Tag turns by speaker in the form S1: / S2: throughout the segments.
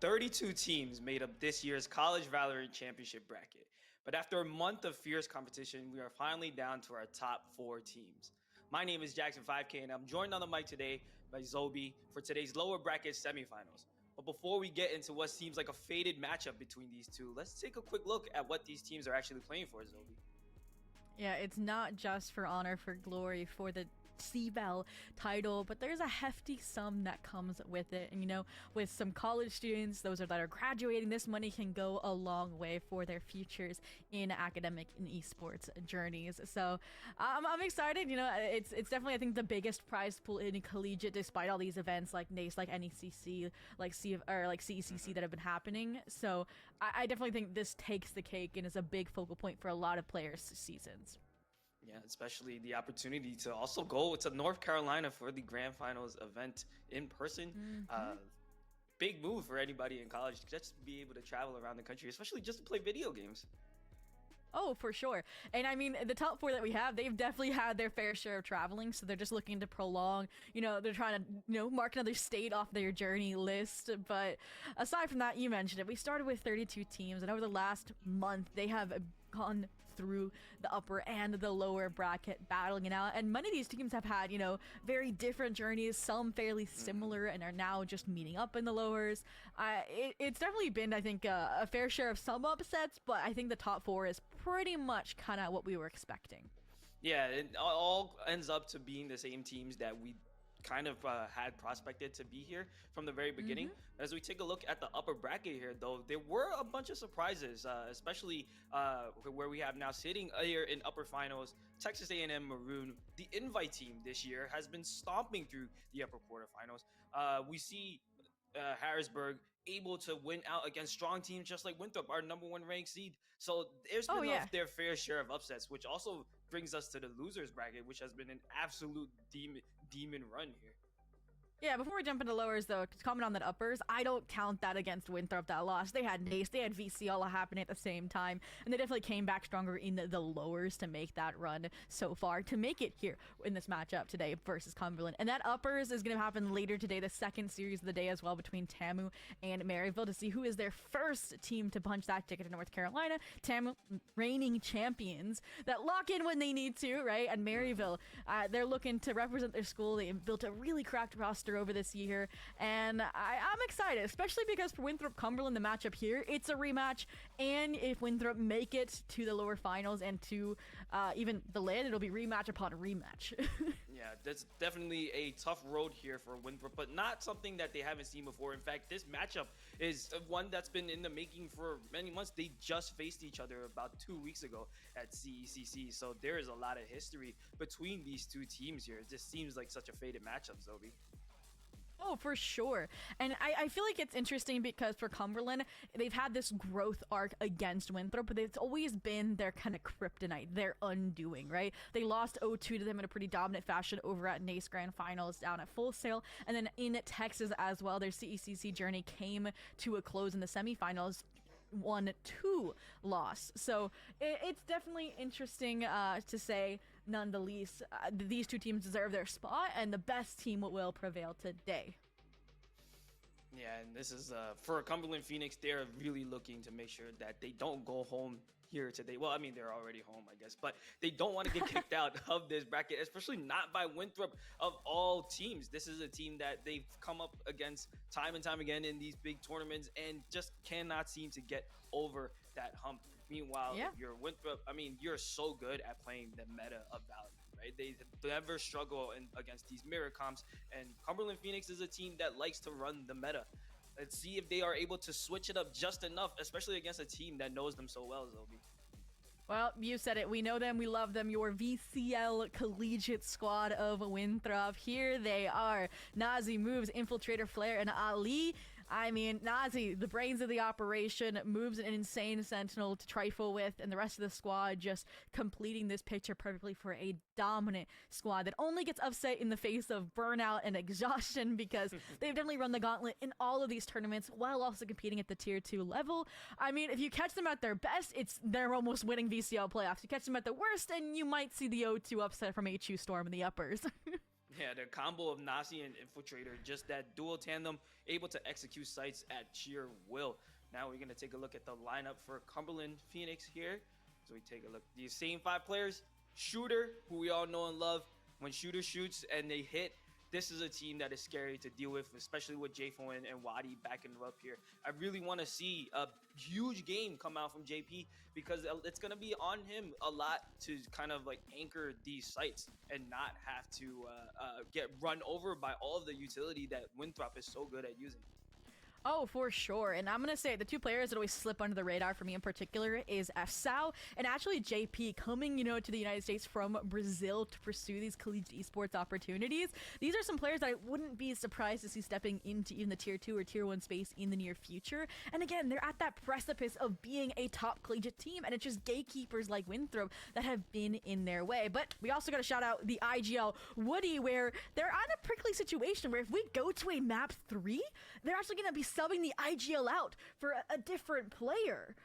S1: 32 teams made up this year's College Valorant Championship bracket. But after a month of fierce competition, we are finally down to our top 4 teams. My name is Jackson 5K, and I'm joined on the mic today by Zobi for today's lower bracket semifinals. But before we get into what seems like a faded matchup between these two, let's take a quick look at what these teams are actually playing for, Zobi.
S2: Yeah, it's not just for honor, for glory, for the CVAL title, but there's a hefty sum that comes with it. And with some college students, those that are graduating, this money can go a long way for their futures in academic and esports journeys. So I'm excited. It's definitely, I think, the biggest prize pool in collegiate, despite all these events like NACE, like NECC, like CECC that have been happening. So I definitely think this takes the cake and is a big focal point for a lot of players' seasons.
S1: Yeah, especially the opportunity to also go to North Carolina for the Grand Finals event in person. Big move for anybody in college to just be able to travel around the country, especially just to play video games.
S2: Oh, for sure. And I mean, the top 4 that we have, they've definitely had their fair share of traveling, so they're just looking to prolong, they're trying to, mark another state off their journey list. But aside from that, you mentioned it, we started with 32 teams, and over the last month, they have gone through the upper and the lower bracket, battling it out. And many of these teams have had, very different journeys, some fairly similar, and are now just meeting up in the lowers. It's definitely been, I think, a fair share of some upsets, but I think the top 4 is pretty much kind of what we were expecting.
S1: Yeah, it all ends up to being the same teams that we kind of had prospected to be here from the very beginning. As we take a look at the upper bracket here, though, there were a bunch of surprises, especially where we have now sitting here in upper finals. Texas A&M Maroon, the invite team this year, has been stomping through the upper quarterfinals. We see Harrisburg able to win out against strong teams just like Winthrop, our number 1 ranked seed. So there's been their fair share of upsets, which also brings us to the losers bracket, which has been an absolute demon run here.
S2: Yeah, before we jump into lowers, though, to comment on that uppers, I don't count that against Winthrop, that loss. They had NACE, they had VCL happening at the same time, and they definitely came back stronger in the lowers to make that run so far, to make it here in this matchup today versus Cumberland. And that uppers is going to happen later today, the second series of the day as well, between TAMU and Maryville, to see who is their first team to punch that ticket to North Carolina. TAMU, reigning champions that lock in when they need to, right? And Maryville, they're looking to represent their school. They built a really cracked roster over this year, and I'm excited, especially because for Winthrop Cumberland, the matchup here, it's a rematch, and if Winthrop make it to the lower finals and to even the land, it'll be rematch upon rematch.
S1: Yeah, that's definitely a tough road here for Winthrop, but not something that they haven't seen before. In fact, this matchup is one that's been in the making for many months. They just faced each other about 2 weeks ago at CECC, so there is a lot of history between these two teams here. It just seems like such a faded matchup, Zobi.
S2: Oh, for sure. And I feel like it's interesting because for Cumberland, they've had this growth arc against Winthrop, but it's always been their kind of kryptonite, their undoing, right? They lost 0-2 to them in a pretty dominant fashion over at NACE Grand Finals down at Full Sail. And then in Texas as well, their CECC journey came to a close in the semifinals. 1-2 loss. So it's definitely interesting to say, none the least, these two teams deserve their spot, and the best team will prevail today.
S1: Yeah, and this is for Cumberland Phoenix. They're really looking to make sure that they don't go home here today. Well, I mean, they're already home, I guess, but they don't want to get kicked out of this bracket, especially not by Winthrop of all teams. This is a team that they've come up against time and time again in these big tournaments and just cannot seem to get over that hump. Meanwhile, if you're Winthrop, I mean, you're so good at playing the meta of Valorant, right? They never struggle against these mirror comps, and Cumberland Phoenix is a team that likes to run the meta. Let's see if they are able to switch it up just enough, especially against a team that knows them so well, Zobi.
S2: Well, you said it. We know them. We love them. Your VCL collegiate squad of Winthrop. Here they are. Nazi, Moves, Infiltrator, Flare, and Ali. I mean, Nazi, the brains of the operation, moves an insane Sentinel to trifle with, and the rest of the squad just completing this picture perfectly for a dominant squad that only gets upset in the face of burnout and exhaustion because they've definitely run the gauntlet in all of these tournaments while also competing at the tier 2 level. I mean, if you catch them at their best, they're almost winning VCL playoffs. You catch them at the worst, and you might see the 0-2 upset from HU Storm in the uppers.
S1: Yeah, the combo of Nasi and Infiltrator, just that dual tandem, able to execute sites at sheer will. Now we're going to take a look at the lineup for Cumberland Phoenix here. So we take a look. These same 5 players. Shooter, who we all know and love. When Shooter shoots and they hit, this is a team that is scary to deal with, especially with Jfo and Wadi backing them up here. I really want to see a huge game come out from JP because it's going to be on him a lot to kind of like anchor these sites and not have to get run over by all of the utility that Winthrop is so good at using.
S2: Oh, for sure. And I'm going to say the 2 players that always slip under the radar for me in particular is FSAO and actually JP coming, to the United States from Brazil to pursue these collegiate esports opportunities. These are some players that I wouldn't be surprised to see stepping into even the tier 2 or tier 1 space in the near future. And again, they're at that precipice of being a top collegiate team, and it's just gatekeepers like Winthrop that have been in their way. But we also got to shout out the IGL Woody, where they're on a prickly situation where if we go to a map 3, they're actually going to be subbing the IGL out for a different player.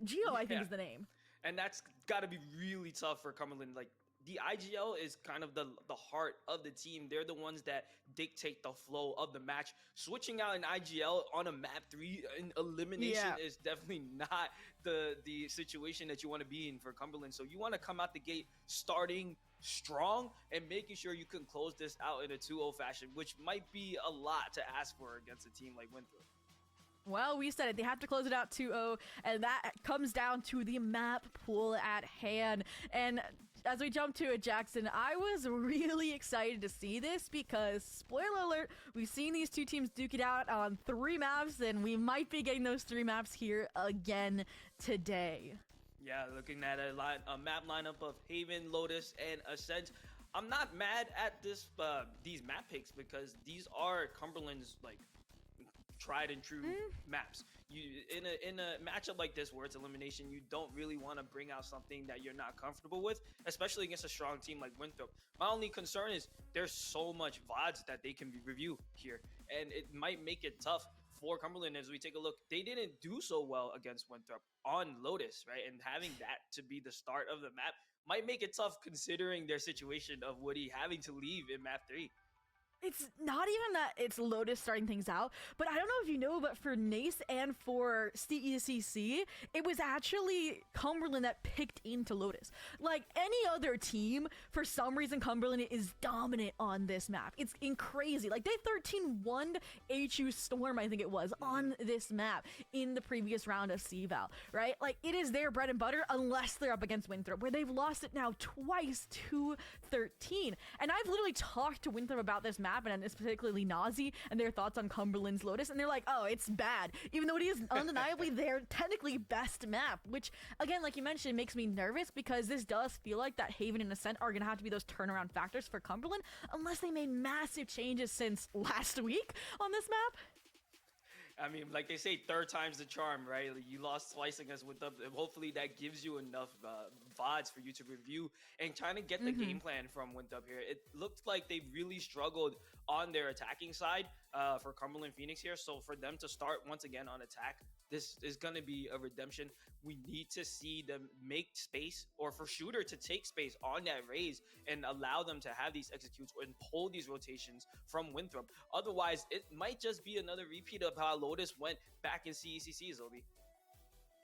S2: Geo, I think, is the name.
S1: And that's got to be really tough for Cumberland. Like, the IGL is kind of the heart of the team. They're the ones that dictate the flow of the match. Switching out an IGL on a map 3 in elimination is definitely not the situation that you want to be in for Cumberland. So you want to come out the gate starting strong and making sure you can close this out in a 2-0 fashion, which might be a lot to ask for against a team like Winthrop.
S2: Well, we said it. They have to close it out 2-0, and that comes down to the map pool at hand. And as we jump to it, Jackson, I was really excited to see this because, spoiler alert, we've seen these 2 teams duke it out on 3 maps, and we might be getting those 3 maps here again today.
S1: Yeah, looking at a map lineup of Haven, Lotus, and Ascent. I'm not mad at these map picks because these are Cumberland's tried and true maps. You in a matchup like this where it's elimination, you don't really want to bring out something that you're not comfortable with, especially against a strong team like Winthrop. My only concern is there's so much VODs that they can review here, and it might make it tough for Cumberland. As we take a look, they didn't do so well against Winthrop on Lotus, right? And having that to be the start of the map might make it tough considering their situation of Woody having to leave in map 3.
S2: It's not even that it's Lotus starting things out, but I don't know if you know, but for Nace and for CECC, it was actually Cumberland that picked into Lotus. Like any other team, for some reason, Cumberland is dominant on this map. It's crazy. Like they 13-1 HU Storm, I think it was, on this map in the previous round of CVAL, right? Like it is their bread and butter unless they're up against Winthrop, where they've lost it now twice to 13. And I've literally talked to Winthrop about this map, and it's particularly Nazi and their thoughts on Cumberland's Lotus, and they're like, oh, it's bad, even though it is undeniably their technically best map, which again, like you mentioned, makes me nervous because this does feel like that Haven and Ascent are gonna have to be those turnaround factors for Cumberland unless they made massive changes since last week on this map.
S1: I mean, like they say, 3rd time's the charm, right? Like you lost twice against Winthrop. Hopefully that gives you enough VODs for you to review and trying to get the game plan from Winthrop here. It looked like they really struggled on their attacking side for Cumberland Phoenix here. So for them to start once again on attack, this is going to be a redemption. We need to see them make space, or for Shooter to take space on that raise and allow them to have these executes and pull these rotations from Winthrop. Otherwise, it might just be another repeat of how Lotus went back in CECC, Zobi.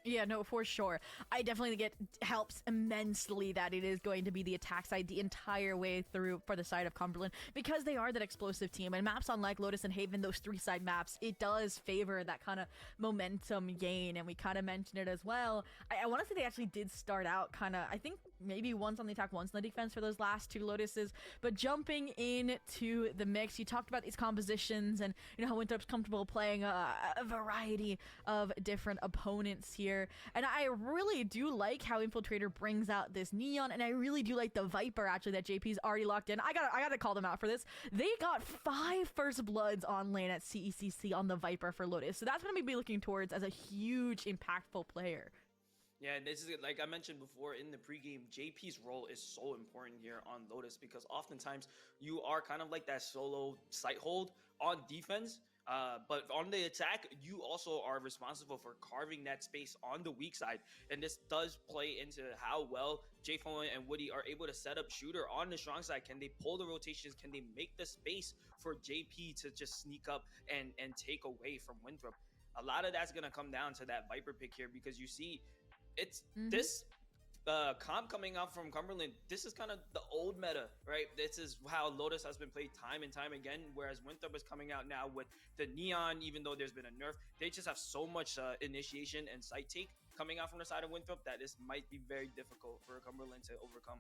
S2: Yeah, no, for sure. I definitely think it helps immensely that it is going to be the attack side the entire way through for the side of Cumberland because they are that explosive team. And maps unlike Lotus and Haven, those 3-side maps, it does favor that kind of momentum gain. And we kind of mentioned it as well. I want to say they actually did start out kind of, I think maybe once on the attack, once on the defense for those last 2 Lotuses. But jumping into the mix, you talked about these compositions and how Winthrop's comfortable playing a variety of different opponents here. And I really do like how Infiltrator brings out this Neon, and I really do like the Viper actually that JP's already locked in. I gotta call them out for this. They got 5 first bloods on lane at CECC on the Viper for Lotus, so that's what I'm be looking towards as a huge impactful player.
S1: Yeah, and this is, like I mentioned before in the pregame, JP's role is so important here on Lotus because oftentimes you are kind of like that solo sight hold on defense, But on the attack, you also are responsible for carving that space on the weak side. And this does play into how well J-Phone and Woody are able to set up Shooter on the strong side. Can they pull the rotations? Can they make the space for JP to just sneak up and take away from Winthrop? A lot of that's going to come down to that Viper pick here, because you see it's this comp coming out from Cumberland. This is kind of the old meta, right? This is how Lotus has been played time and time again, whereas Winthrop is coming out now with the Neon. Even though there's been a nerf, they just have so much initiation and sight take coming out from the side of Winthrop that this might be very difficult for Cumberland to overcome.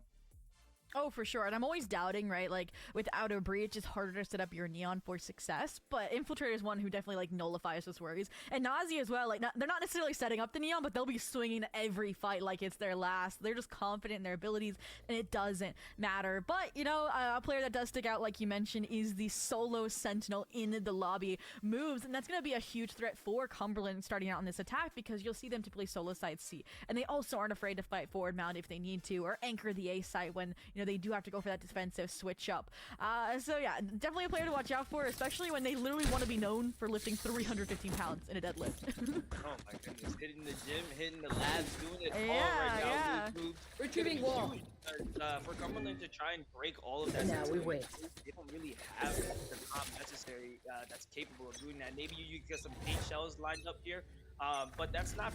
S2: Oh, for sure. And I'm always doubting, right? Like, without a breach, it's harder to set up your Neon for success. But Infiltrator is one who definitely, like, nullifies those worries. And Nazi as well. Like, they're not necessarily setting up the Neon, but they'll be swinging every fight like it's their last. They're just confident in their abilities, and it doesn't matter. But, you know, a player that does stick out, like you mentioned, is the solo Sentinel in the lobby moves. And that's going to be a huge threat for Cumberland starting out on this attack, because you'll see them typically solo side C. And they also aren't afraid to fight forward mount if they need to, or anchor the A site when, you know, they do have to go for that defensive switch up. So yeah, definitely a player to watch out for, especially when they literally want to be known for lifting 315 pounds in a deadlift.
S1: Oh my goodness, hitting the gym, hitting the labs, doing it all
S2: Yeah,
S1: right now.
S2: yeah.
S3: Retrieving wall.
S1: For Cumberland to try and break all of that.
S3: Now we wait.
S1: They don't really have the comp necessary that's capable of doing that. Maybe you get some paint shells lined up here. But that's not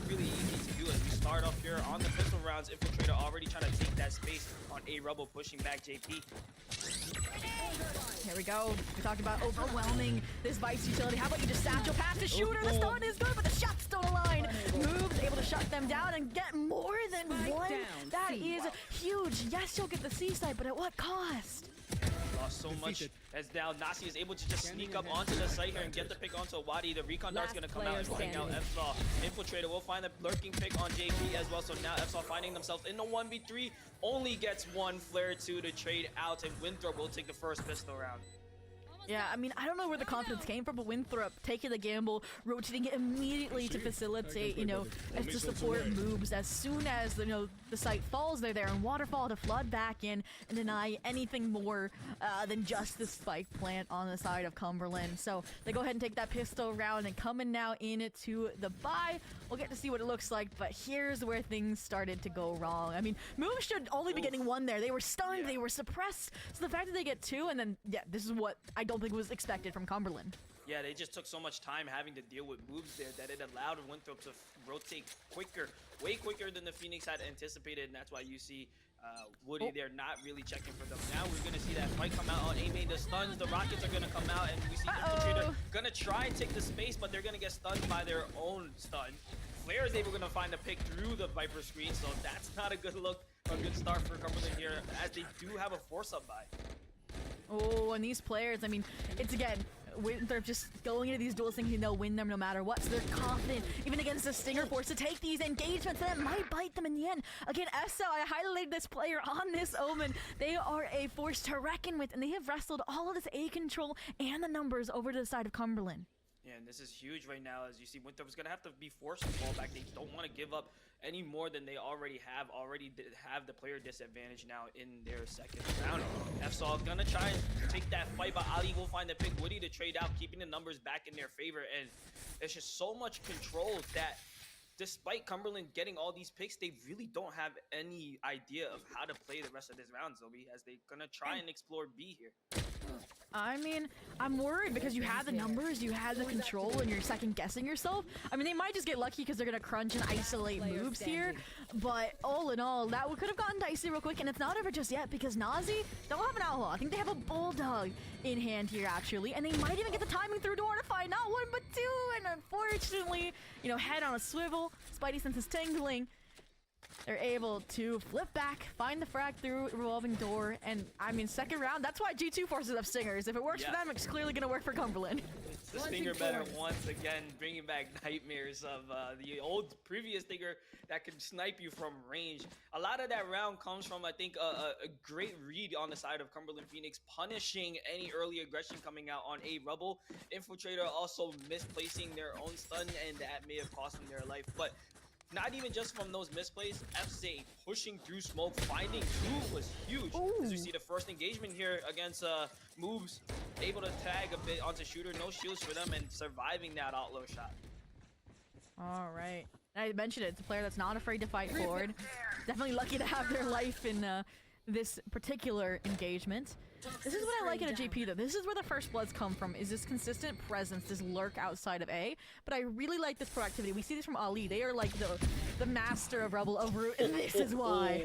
S1: really easy to do as we start off here on the pistol rounds. Infiltrator already trying to take that space on A Rebel, pushing back JP.
S2: Here we go. We talked about overwhelming this Vice utility. How about you just satchel past the Shooter? The stun is good, but the shots don't align. Moves able to shut them down and get more than one. That is huge. Yes, you'll get the C side, but at what cost?
S1: Lost so much as now Nasi is able to just sneak up onto the site here and get the pick onto Wadi. The recon dart's going to come out and bring out FSAW. Infiltrator will find the lurking pick on JP as well. So now FSAW finding themselves in the 1v3. Only gets one flare 2 to trade out, and Winthrop will take the first pistol round.
S2: Yeah, I mean, I don't know where the confidence came from, but Winthrop taking the gamble, rotating it immediately to facilitate, you know, as to support moves. As soon as, you know, the site falls, they're there, and Waterfall to flood back in and deny anything more than just the spike plant on the side of Cumberland. So they go ahead and take that pistol round, and coming now into the buy. We'll get to see what it looks like, but here's where things started to go wrong. I mean, moves should only be getting one there. They were stunned, they were suppressed. So the fact that they get two, and then, yeah, this is what I don't think was expected from Cumberland.
S1: Yeah, they just took so much time having to deal with moves there that it allowed Winthrop to rotate quicker, way quicker than the Phoenix had anticipated, and that's why you see Woody there not really checking for them. Now we're going to see that fight come out on A-Main. The stuns, the rockets are going to come out, and we see Infiltrator going to try and take the space, but they're going to get stunned by their own stun. Flare is able to find a pick through the Viper screen, so that's not a good look, a good start for Cumberland here, as they do have a force-up buy.
S2: Oh, and these players, I mean, it's again, they're just going into these duels thinking they'll win them no matter what, so they're confident, even against the Stinger Force, to take these engagements that might bite them in the end. Again, SL, I highlighted this player on this Omen. They are a force to reckon with, and they have wrestled all of this A control and the numbers over to the side of Cumberland.
S1: Yeah, and this is huge right now, as you see Winthrop is going to have to be forced to fall back. They don't want to give up any more than they already have the player disadvantage now in their second round. FSAW going to try and take that fight, but Ali will find the pick. Woody to trade out, keeping the numbers back in their favor, and it's just so much control that despite Cumberland getting all these picks, they really don't have any idea of how to play the rest of this round, Zoe, as they're going to try and explore B here.
S2: I mean, I'm worried because you have the numbers, you have the control, and you're second guessing yourself. I mean, they might just get lucky because they're going to crunch and isolate moves here, but all in all, that could have gotten dicey real quick, and it's not over just yet because Nazi don't have an Outlaw. I think they have a Bulldog in hand here, actually, and they might even get the timing through door to find not one but two, and unfortunately, you know, head on a swivel, Spidey sense is tingling. They're able to flip back, find the frag through revolving door, and I mean, second round, that's why G2 forces up Stingers. If it works for them, it's clearly going to work for Cumberland.
S1: It's the Stinger better once again, bringing back nightmares of the old previous Stinger that can snipe you from range. A lot of that round comes from, I think, a great read on the side of Cumberland Phoenix, punishing any early aggression coming out on A Rebel. Infiltrator also misplacing their own stun, and that may have cost them their life. But not even just from those misplays, FC pushing through smoke, finding two was huge. As we see the first engagement here against Moves, able to tag a bit onto Shooter, no shields for them, and surviving that outlaw shot.
S2: All right. I mentioned it. It's a player that's not afraid to fight forward. Definitely lucky to have their life in this particular engagement. This is what I like in a JP though. This is where the first bloods come from, is this consistent presence, this lurk outside of A. But I really like this proactivity. We see this from Ali. They are like the master of Rebel of Root, and this is why.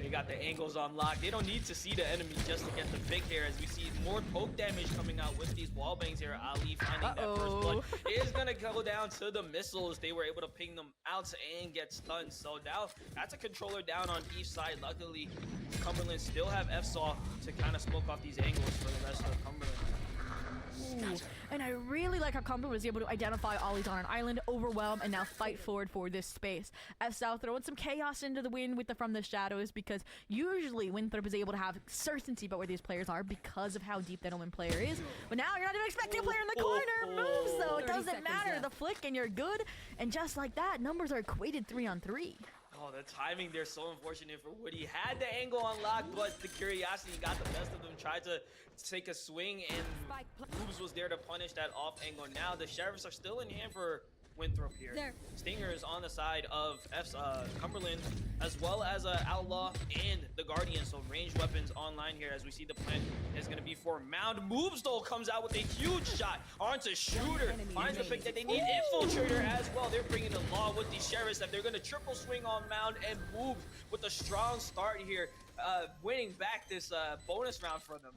S1: They got the angles on lock. They don't need to see the enemy just to get the pick here, as we see more poke damage coming out with these wall bangs here. Ali finding that first blood. It is gonna go down to the missiles. They were able to ping them out and get stunned. So now that's a controller down on each side. Luckily, Cumberland still have FSAW to kind of smoke off these angles for the rest of Cumberland.
S2: Ooh. And I really like how Cumberland was able to identify Ollie's on an island, overwhelm, and now fight forward for this space. FSAW throwing some chaos into the wind with the From the Shadows, because usually Winthrop is able to have certainty about where these players are because of how deep that Omen player is. But now you're not even expecting a player in the corner. Moves though, it doesn't matter. The flick and you're good. And just like that, numbers are equated 3-on-3.
S1: Oh, the timing there so unfortunate for Woody. Had the angle unlocked, but the curiosity got the best of them. Tried to take a swing, and Moves was there to punish that off angle. Now the Sheriffs are still in hand for Winthrop here. Stinger is on the side of Cumberland, as well as Outlaw and the Guardian. So ranged weapons online here, as we see the plan is going to be for Mound. Moves though comes out with a huge shot onto Shooter. Finds the pick that they need. Infiltrator as well. They're bringing the law with these Sheriffs, that they're going to triple swing on Mound, and Moves with a strong start here, winning back this bonus round for them.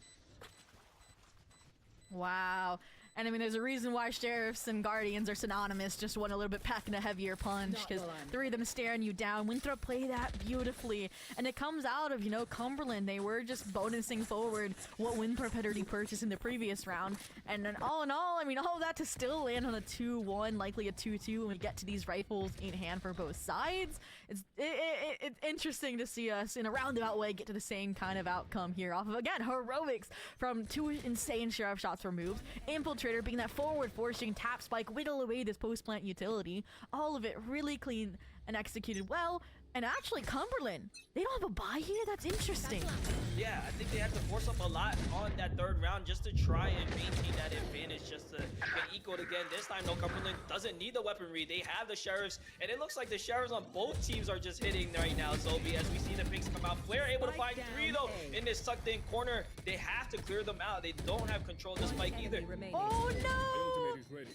S2: Wow. And I mean, there's a reason why Sheriffs and Guardians are synonymous, just one a little bit packing a heavier punch, because three of them staring you down. Winthrop play that beautifully, and it comes out of, you know, Cumberland. They were just bonusing forward what Winthrop had already purchased in the previous round. And then all in all, I mean, all of that to still land on a 2-1, likely a 2-2 when we get to these rifles in hand for both sides. It's interesting to see us in a roundabout way get to the same kind of outcome here off of, again, heroics from two insane Sheriff shots for Moves. Infiltrator being that forward forcing tap spike, whittle away this post-plant utility. All of it really clean and executed well. And actually, Cumberland, they don't have a buy here? That's interesting.
S1: Yeah, I think they had to force up a lot on that third round just to try and maintain that advantage, just to get equaled again. This time, no, Cumberland doesn't need the weaponry. They have the Sheriffs, and it looks like the Sheriffs on both teams are just hitting right now. So as we see the picks come out, Flair able to find three, though, in this tucked-in corner. They have to clear them out. They don't have control of the spike either.
S2: Oh, no!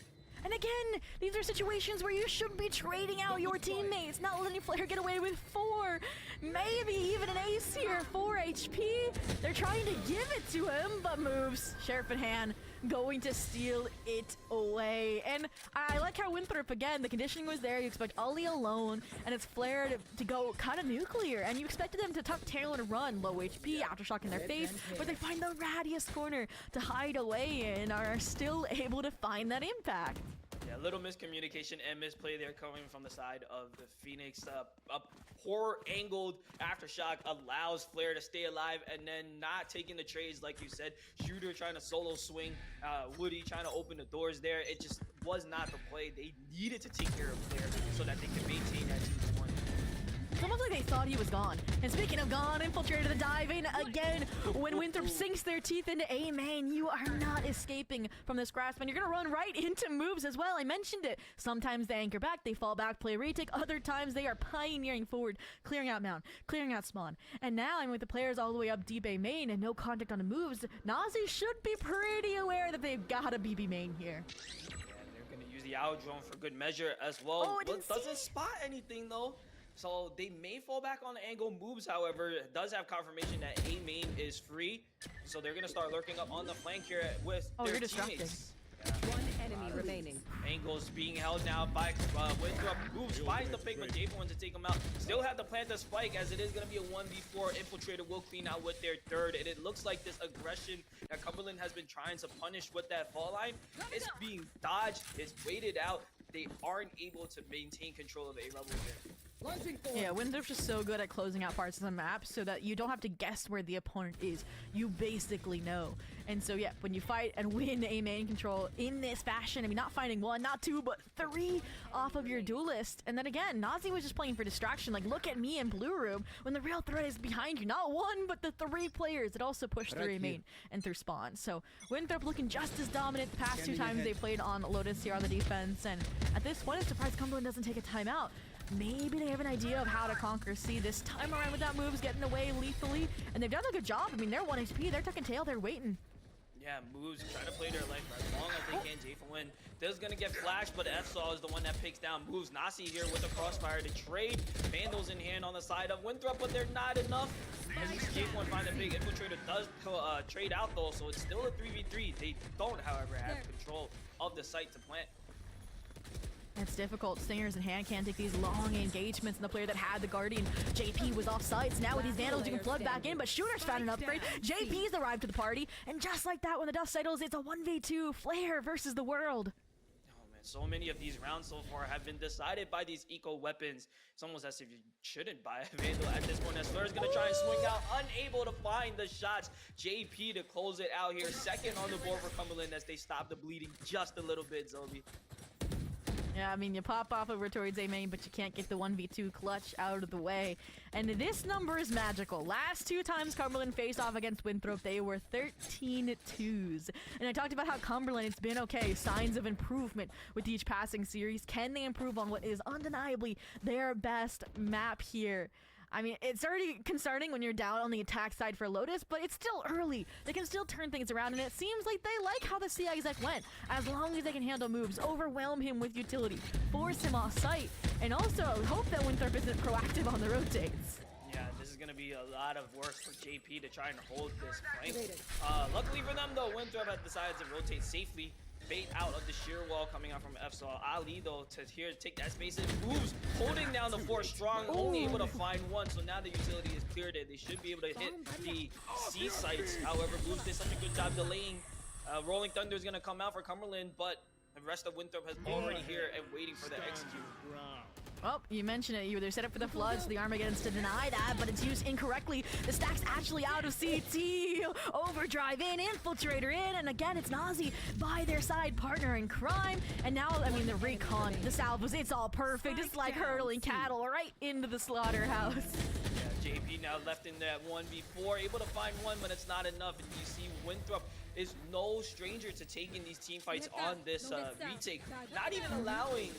S2: And again, these are situations where you should be trading out your teammates, not letting Flair get away with 4, maybe even an ace here, 4 HP. They're trying to give it to him, but Moves, Sheriff in hand, going to steal it away. And I like how Winthrop, again, the conditioning was there. You expect Ollie alone, and it's Flair to go kind of nuclear, and you expected them to tuck tail and run, low HP, aftershock in their face, but they find the radius corner to hide away and are still able to find that impact.
S1: Yeah, a little miscommunication and misplay there coming from the side of the Phoenix. A poor angled aftershock allows Flair to stay alive, and then not taking the trades like you said. Shooter trying to solo swing, Woody trying to open the doors there. It just was not the play. They needed to take care of Flair so that they could maintain that 2-1.
S2: It's almost like they thought he was gone. And speaking of gone, Infiltrator the dive in again. When Winthrop sinks their teeth into A main, you are not escaping from this grasp, and you're gonna run right into Moves as well. I mentioned it. Sometimes they anchor back, they fall back, play retake. Other times they are pioneering forward, clearing out Mount, clearing out Spawn. And now, I mean, with the players all the way up deep A main and no contact on the Moves, Nazi should be pretty aware that they've got a BB main here.
S1: Yeah, they're gonna use the owl drone for good measure as well.
S2: Oh,
S1: but doesn't spot anything though. So they may fall back on the angle. Moves, however, does have confirmation that A main is free. So they're going to start lurking up on the flank here with their teammates. Yeah.
S3: One enemy remaining.
S1: Angles being held now by Winthrop. Moves, finds the pick, but J1 to take him out. Still have to plant the spike, as it is going to be a 1v4. Infiltrator will clean out with their third. And it looks like this aggression that Cumberland has been trying to punish with that fall line is being dodged, is waited out. They aren't able to maintain control of A level here.
S2: Yeah, Winthrop's just so good at closing out parts of the map so that you don't have to guess where the opponent is. You basically know. And so, yeah, when you fight and win A main control in this fashion, I mean, not finding 1, not 2, but 3 off of your duelist. And then again, Nazi was just playing for distraction. Like, look at me in blue room when the real threat is behind you. Not 1, but the 3 players that also push through A main and through spawn. So Winthrop looking just as dominant the past 2 times they played on Lotus here on the defense. And at this point, I'm surprised Cumberland doesn't take a timeout. Maybe they have an idea of how to conquer C this time around without moves getting away lethally. And they've done a good job. I mean, they're 1 HP. They're tucking tail. They're waiting.
S1: Yeah, moves, try to play their life for as long as they can. J4 There's gonna get flashed, but FSAW is the one that picks down moves. Nasi here with the crossfire to trade. Vandals in hand on the side of Winthrop, but they're not enough. As you see J4 find a big infiltrator does trade out though, so it's still a 3v3. They don't, however, have control of the site to plant.
S2: It's difficult. Stingers in hand can't take these long engagements, and the player that had the Guardian, JP, was off sites. Now with these Vandals, you can flood back in, but Shooter's found an upgrade. JP's arrived to the party, and just like that, when the dust settles, it's a 1v2, Flare versus the world.
S1: Oh man, so many of these rounds so far have been decided by these eco weapons. It's almost as if you shouldn't buy a Vandal at this point, as Flare's gonna try and swing out, unable to find the shots. JP to close it out here, second on the board for Cumberland as they stop the bleeding just a little bit, Zobi.
S2: Yeah, I mean, you pop off over towards A main, but you can't get the 1v2 clutch out of the way. And this number is magical. Last 2 times Cumberland faced off against Winthrop, they were 13-2s. And I talked about how Cumberland, it's been okay, signs of improvement with each passing series. Can they improve on what is undeniably their best map here? I mean, it's already concerning when you're down on the attack side for Lotus, but it's still early. They can still turn things around, and it seems like they like how the C exec went. As long as they can handle moves, overwhelm him with utility, force him off site, and also hope that Winthrop isn't proactive on the rotates.
S1: Yeah, this is going to be a lot of work for JP to try and hold this flank. Luckily for them, though, Winthrop has decided to rotate safely. Bait out of the sheer wall coming out from FSAW. Ali, though, to here take that space and moves, holding down the fort strong, only able to find 1. So now the utility is cleared. They should be able to hit the C sites. However, moves did such a good job delaying. Rolling Thunder is going to come out for Cumberland, but the rest of Winthrop has already here and waiting for the execute.
S2: Well, you mentioned it. They're set up for the floods. The Armageddon's to deny that, but it's used incorrectly. The stack's actually out of CT. Overdrive in, Infiltrator in, and again, it's Nazi by their side, partner in crime. And now, I mean, the recon, the salvos, it's all perfect. It's like hurling cattle right into the slaughterhouse.
S1: Yeah, JP now left in that 1v4, able to find 1, but it's not enough. And you see Winthrop is no stranger to taking these team fights on this retake. Not even allowing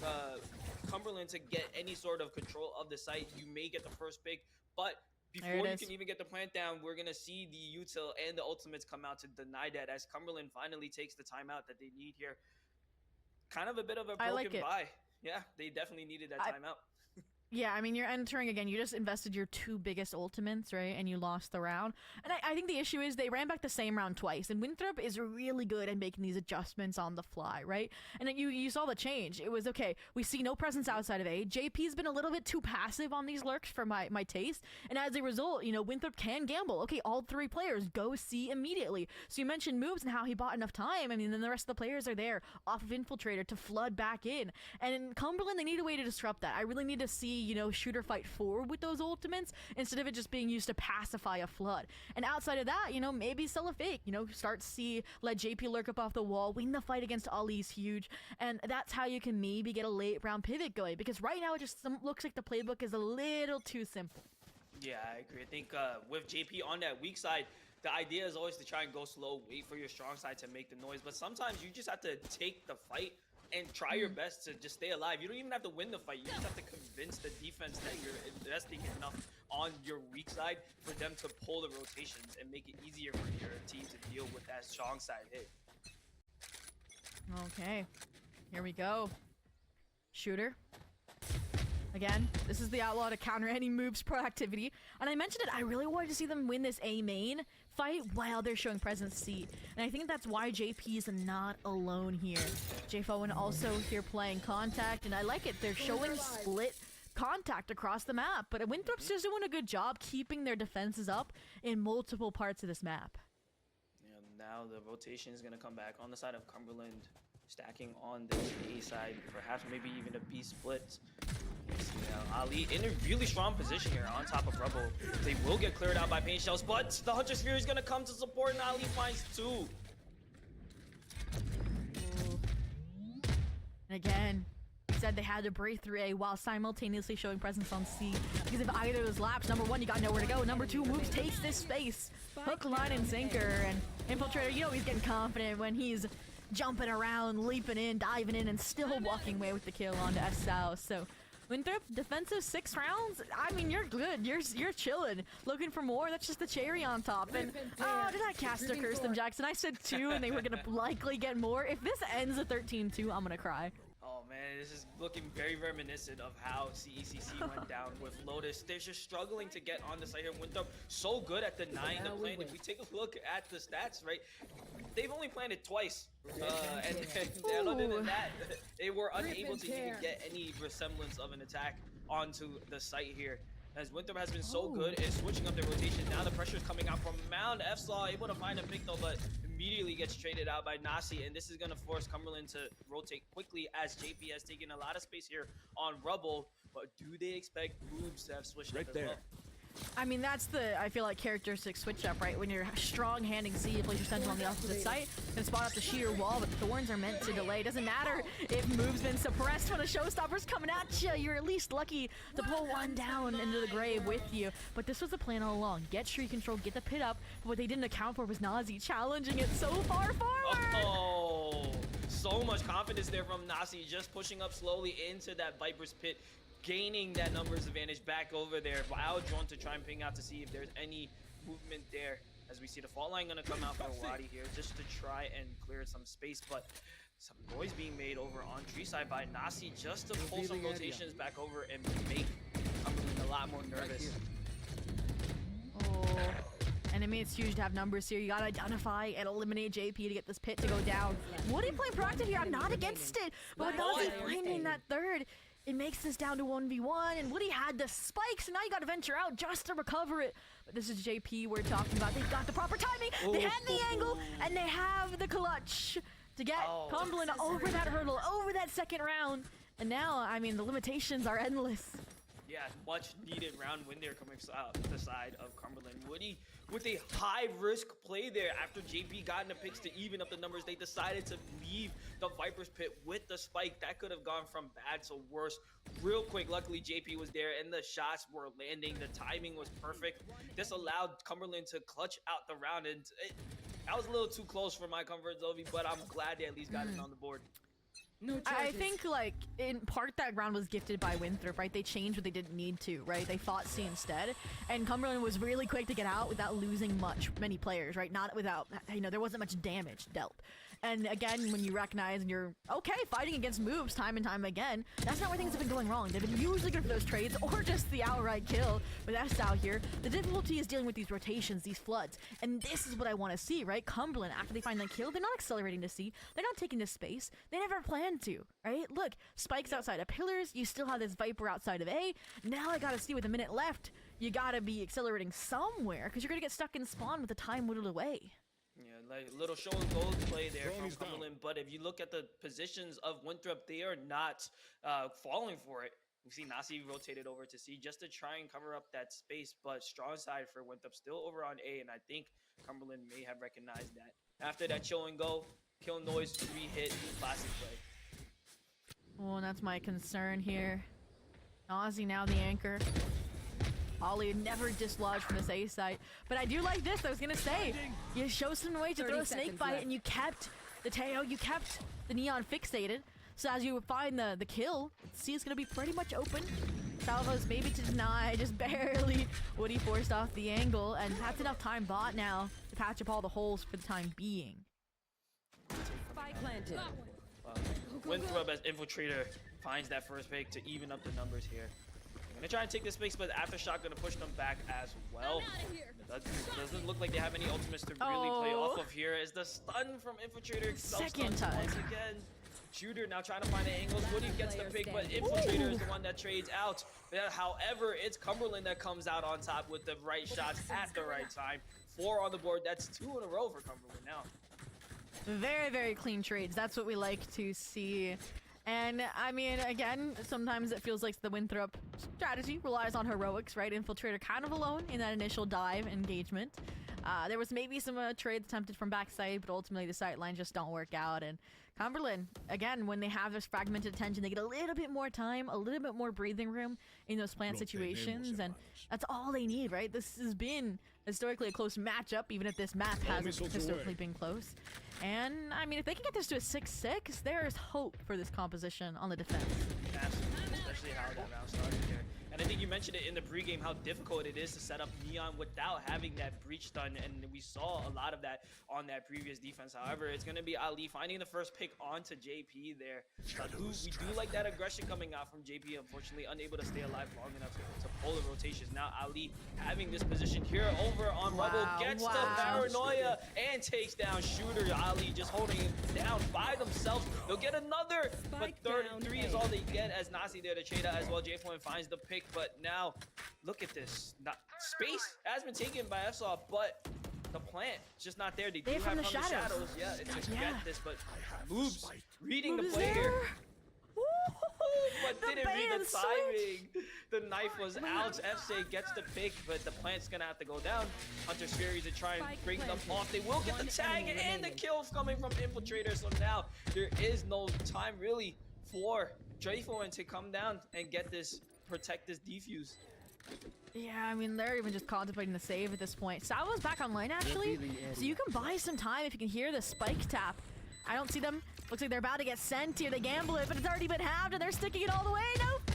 S1: Cumberland to get any sort of control of the site. You may get the first pick, but before you can even get the plant down, we're going to see the util and the ultimates come out to deny that as Cumberland finally takes the timeout that they need here. Kind of a bit of a broken buy. Yeah, they definitely needed that timeout.
S2: Yeah, I mean, you're entering again. You just invested your 2 biggest ultimates, right? And you lost the round. And I think the issue is they ran back the same round twice. And Winthrop is really good at making these adjustments on the fly, right? And then you saw the change. It was, okay, we see no presence outside of A. JP's been a little bit too passive on these lurks for my taste. And as a result, you know, Winthrop can gamble. Okay, all 3 players go C immediately. So you mentioned moves and how he bought enough time. I mean, then the rest of the players are there off of Infiltrator to flood back in. And in Cumberland, they need a way to disrupt that. I really need to see, you know, Shooter fight forward with those ultimates instead of it just being used to pacify a flood. And outside of that, you know, maybe sell a fake, you know, start C, let JP lurk up off the wall, win the fight against Ali's huge, and that's how you can maybe get a late round pivot going, because right now it just looks like the playbook is a little too simple.
S1: Yeah, I agree. I think with JP on that weak side, the idea is always to try and go slow, wait for your strong side to make the noise, but sometimes you just have to take the fight and try your best to just stay alive. You don't even have to win the fight. You just have to convince the defense that you're investing enough on your weak side for them to pull the rotations and make it easier for your team to deal with that strong side hit.
S2: Okay, here we go. Shooter. Again, this is the outlaw to counter any moves proactivity. And I mentioned it, I really wanted to see them win this A main fight while they're showing presence C. And I think that's why JP is not alone here. J4 also here playing contact, and I like it. They're showing split contact across the map, but Winthrop's just doing a good job keeping their defenses up in multiple parts of this map.
S1: Yeah, now the rotation is going to come back on the side of Cumberland, stacking on the A side, perhaps maybe even a B split. Ali in a really strong position here on top of Rebel. They will get cleared out by paint shells, but the Hunter Sphere is going to come to support, and Ali finds 2.
S2: And again, said they had to break through A while simultaneously showing presence on C. Because if either of those laps, number one, you got nowhere to go. Number two, Moves takes this space. Hook, line, and sinker. And Infiltrator, you know he's getting confident when he's jumping around, leaping in, diving in, and still walking away with the kill onto S South. So Winthrop, defensive 6 rounds. I mean, you're good. You're chilling. Looking for more. That's just the cherry on top. And oh, did that caster curse them, Jackson? I said 2, and they were gonna likely get more. If this ends at 13-2, I'm gonna cry.
S1: Oh man, this is looking very reminiscent of how CECC went down with Lotus. They're just struggling to get on the side here. Winthrop so good at denying the plan. If we take a look at the stats, right, they've only planted twice. And other than that, they were unable to even get any resemblance of an attack onto the site here. As Winthrop has been so good at switching up their rotation. Now the pressure is coming out from Mound. F-Slaw able to find a pick though, but immediately gets traded out by Nasi, and this is going to force Cumberland to rotate quickly as JP has taken a lot of space here on Rubble. But do they expect Moves to have switched up as well?
S2: I mean, that's the, I feel like, characteristic switch up, right? When you're strong-handing C, you place your sentinel on the opposite site and spot up the sheer wall, but thorns are meant to delay. Doesn't matter if Move's been suppressed when a showstopper's coming at you. You're at least lucky to pull one down into the grave with you. But this was the plan all along. Get tree control, get the pit up. But what they didn't account for was Nazi challenging it so far forward.
S1: Oh, so much confidence there from Nasi, just pushing up slowly into that Viper's pit, gaining that numbers advantage back over there. Wow, drawn to try and ping out to see if there's any movement there. As we see the fault line gonna come out for Wadi here just to try and clear some space, but some noise being made over on tree side by Nasi just to pull some rotations back over and make Cumberland a lot more nervous.
S2: Oh. And I mean, it's huge to have numbers here. You gotta identify and eliminate JP to get this pit to go down. Woody playing proactive here. I'm not against it, but with Nazi finding that third, it makes this down to 1v1, and Woody had the spikes, and now you gotta venture out just to recover it. But this is JP we're talking about. They've got the proper timing, they have the angle, and they have the clutch to get Cumberland over that hurdle, over that second round. And now, I mean, the limitations are endless.
S1: Yeah, much needed round win there coming out the side of Cumberland. Woody with a high risk play there after JP got in the picks to even up the numbers. They decided to leave the Viper's pit with the spike. That could have gone from bad to worse real quick. Luckily JP was there and the shots were landing. The timing was perfect. This allowed Cumberland to clutch out the round, and that was a little too close for my comfort, Zoe, but I'm glad they at least got it on the board.
S2: No I think, like, in part that round was gifted by Winthrop, right? They changed what they didn't need to, right? They fought C instead, and Cumberland was really quick to get out without losing many players, right? Not without, you know, there wasn't much damage dealt. And again, when you recognize and you're okay fighting against moves time and time again, that's not where things have been going wrong. They've been usually good for those trades or just the outright kill. But that's out here. The difficulty is dealing with these rotations, these floods. And this is what I want to see, right? Cumberland, after they find the kill, they're not accelerating to C. They're not taking this space. They never planned to, right? Look, spikes outside of pillars. You still have this Viper outside of A. Now I gotta see with a minute left, you gotta be accelerating somewhere because you're gonna get stuck in spawn with the time whittled away.
S1: Yeah, like a little show and gold play there from Cumberland, but if you look at the positions of Winthrop, they are not falling for it. We see Nasi rotated over to C just to try and cover up that space, but strong side for Winthrop still over on A, and I think Cumberland may have recognized that. After that show and go, kill noise, 3-hit, classic play.
S2: Oh, and that's my concern here. Nazi now the anchor. Ollie never dislodged from this A site. But I do like this, I was gonna say. You show some way to throw a snake bite and you kept the Teo, you kept the Neon fixated. So as you find the kill, C is gonna be pretty much open. Salvos maybe to deny, just barely. Woody forced off the angle, and that's enough time bought now to patch up all the holes for the time being.
S3: Spike planted.
S1: Winthrop as Infiltrator finds that first pick to even up the numbers here. They're gonna try and take this space, but Aftershock gonna push them back as well. It doesn't look like they have any ultimates to really play off of here. As the stun from Infiltrator
S2: Second time.
S1: once again. Shooter now trying to find the angles. Woody gets the pick, but Infiltrator is the one that trades out. However, it's Cumberland that comes out on top with the right shots at the right time. 4 on the board. That's 2 in a row for Cumberland now.
S2: Very, very clean trades. That's what we like to see. And I mean, again, sometimes it feels like the Winthrop strategy relies on heroics, right? Infiltrator kind of alone in that initial dive engagement. There was maybe some trades attempted from backside, but ultimately the sight lines just don't work out. And Cumberland, again, when they have this fragmented attention, they get a little bit more time, a little bit more breathing room in those plant situations, and that's all they need, right? This has been historically a close matchup, even if this map hasn't historically been close. And, I mean, if they can get this to a 6-6, there is hope for this composition on the defense.
S1: Absolutely, especially how that round started here. And I think you mentioned it in the pregame how difficult it is to set up Neon without having that breach stun, and we saw a lot of that on that previous defense. However, it's going to be Ali finding the first pick onto JP there. We do like that aggression coming out from JP, unfortunately unable to stay alive long enough to pull the rotations. Now Ali having this position here over on Rebel, gets the paranoia and takes down Shooter. Ali just holding him down by themselves. They'll get another, but 33 is all they get as Nasi there to trade out as well. J-Point finds the pick. But now, look at this. Space has been taken by FSoft, but the plant just not there. They do have from the shadows. Yeah, it's to get this, but moves reading the player. But didn't read the timing. The knife was out. FJ gets the pick, but the plant's gonna have to go down. Hunter's Fury to try and break them off. They will get the tag and the kill coming from Infiltrator. So now there is no time really for Dreyfo to come down and get this. Protect this defuse.
S2: Yeah, I mean, they're even just contemplating the save at this point. Salvo's back online, actually, so you can buy some time if you can hear the spike tap. I don't see them. Looks like they're about to get sent here. They gamble it, but it's already been halved, and they're sticking it all the way. Nope.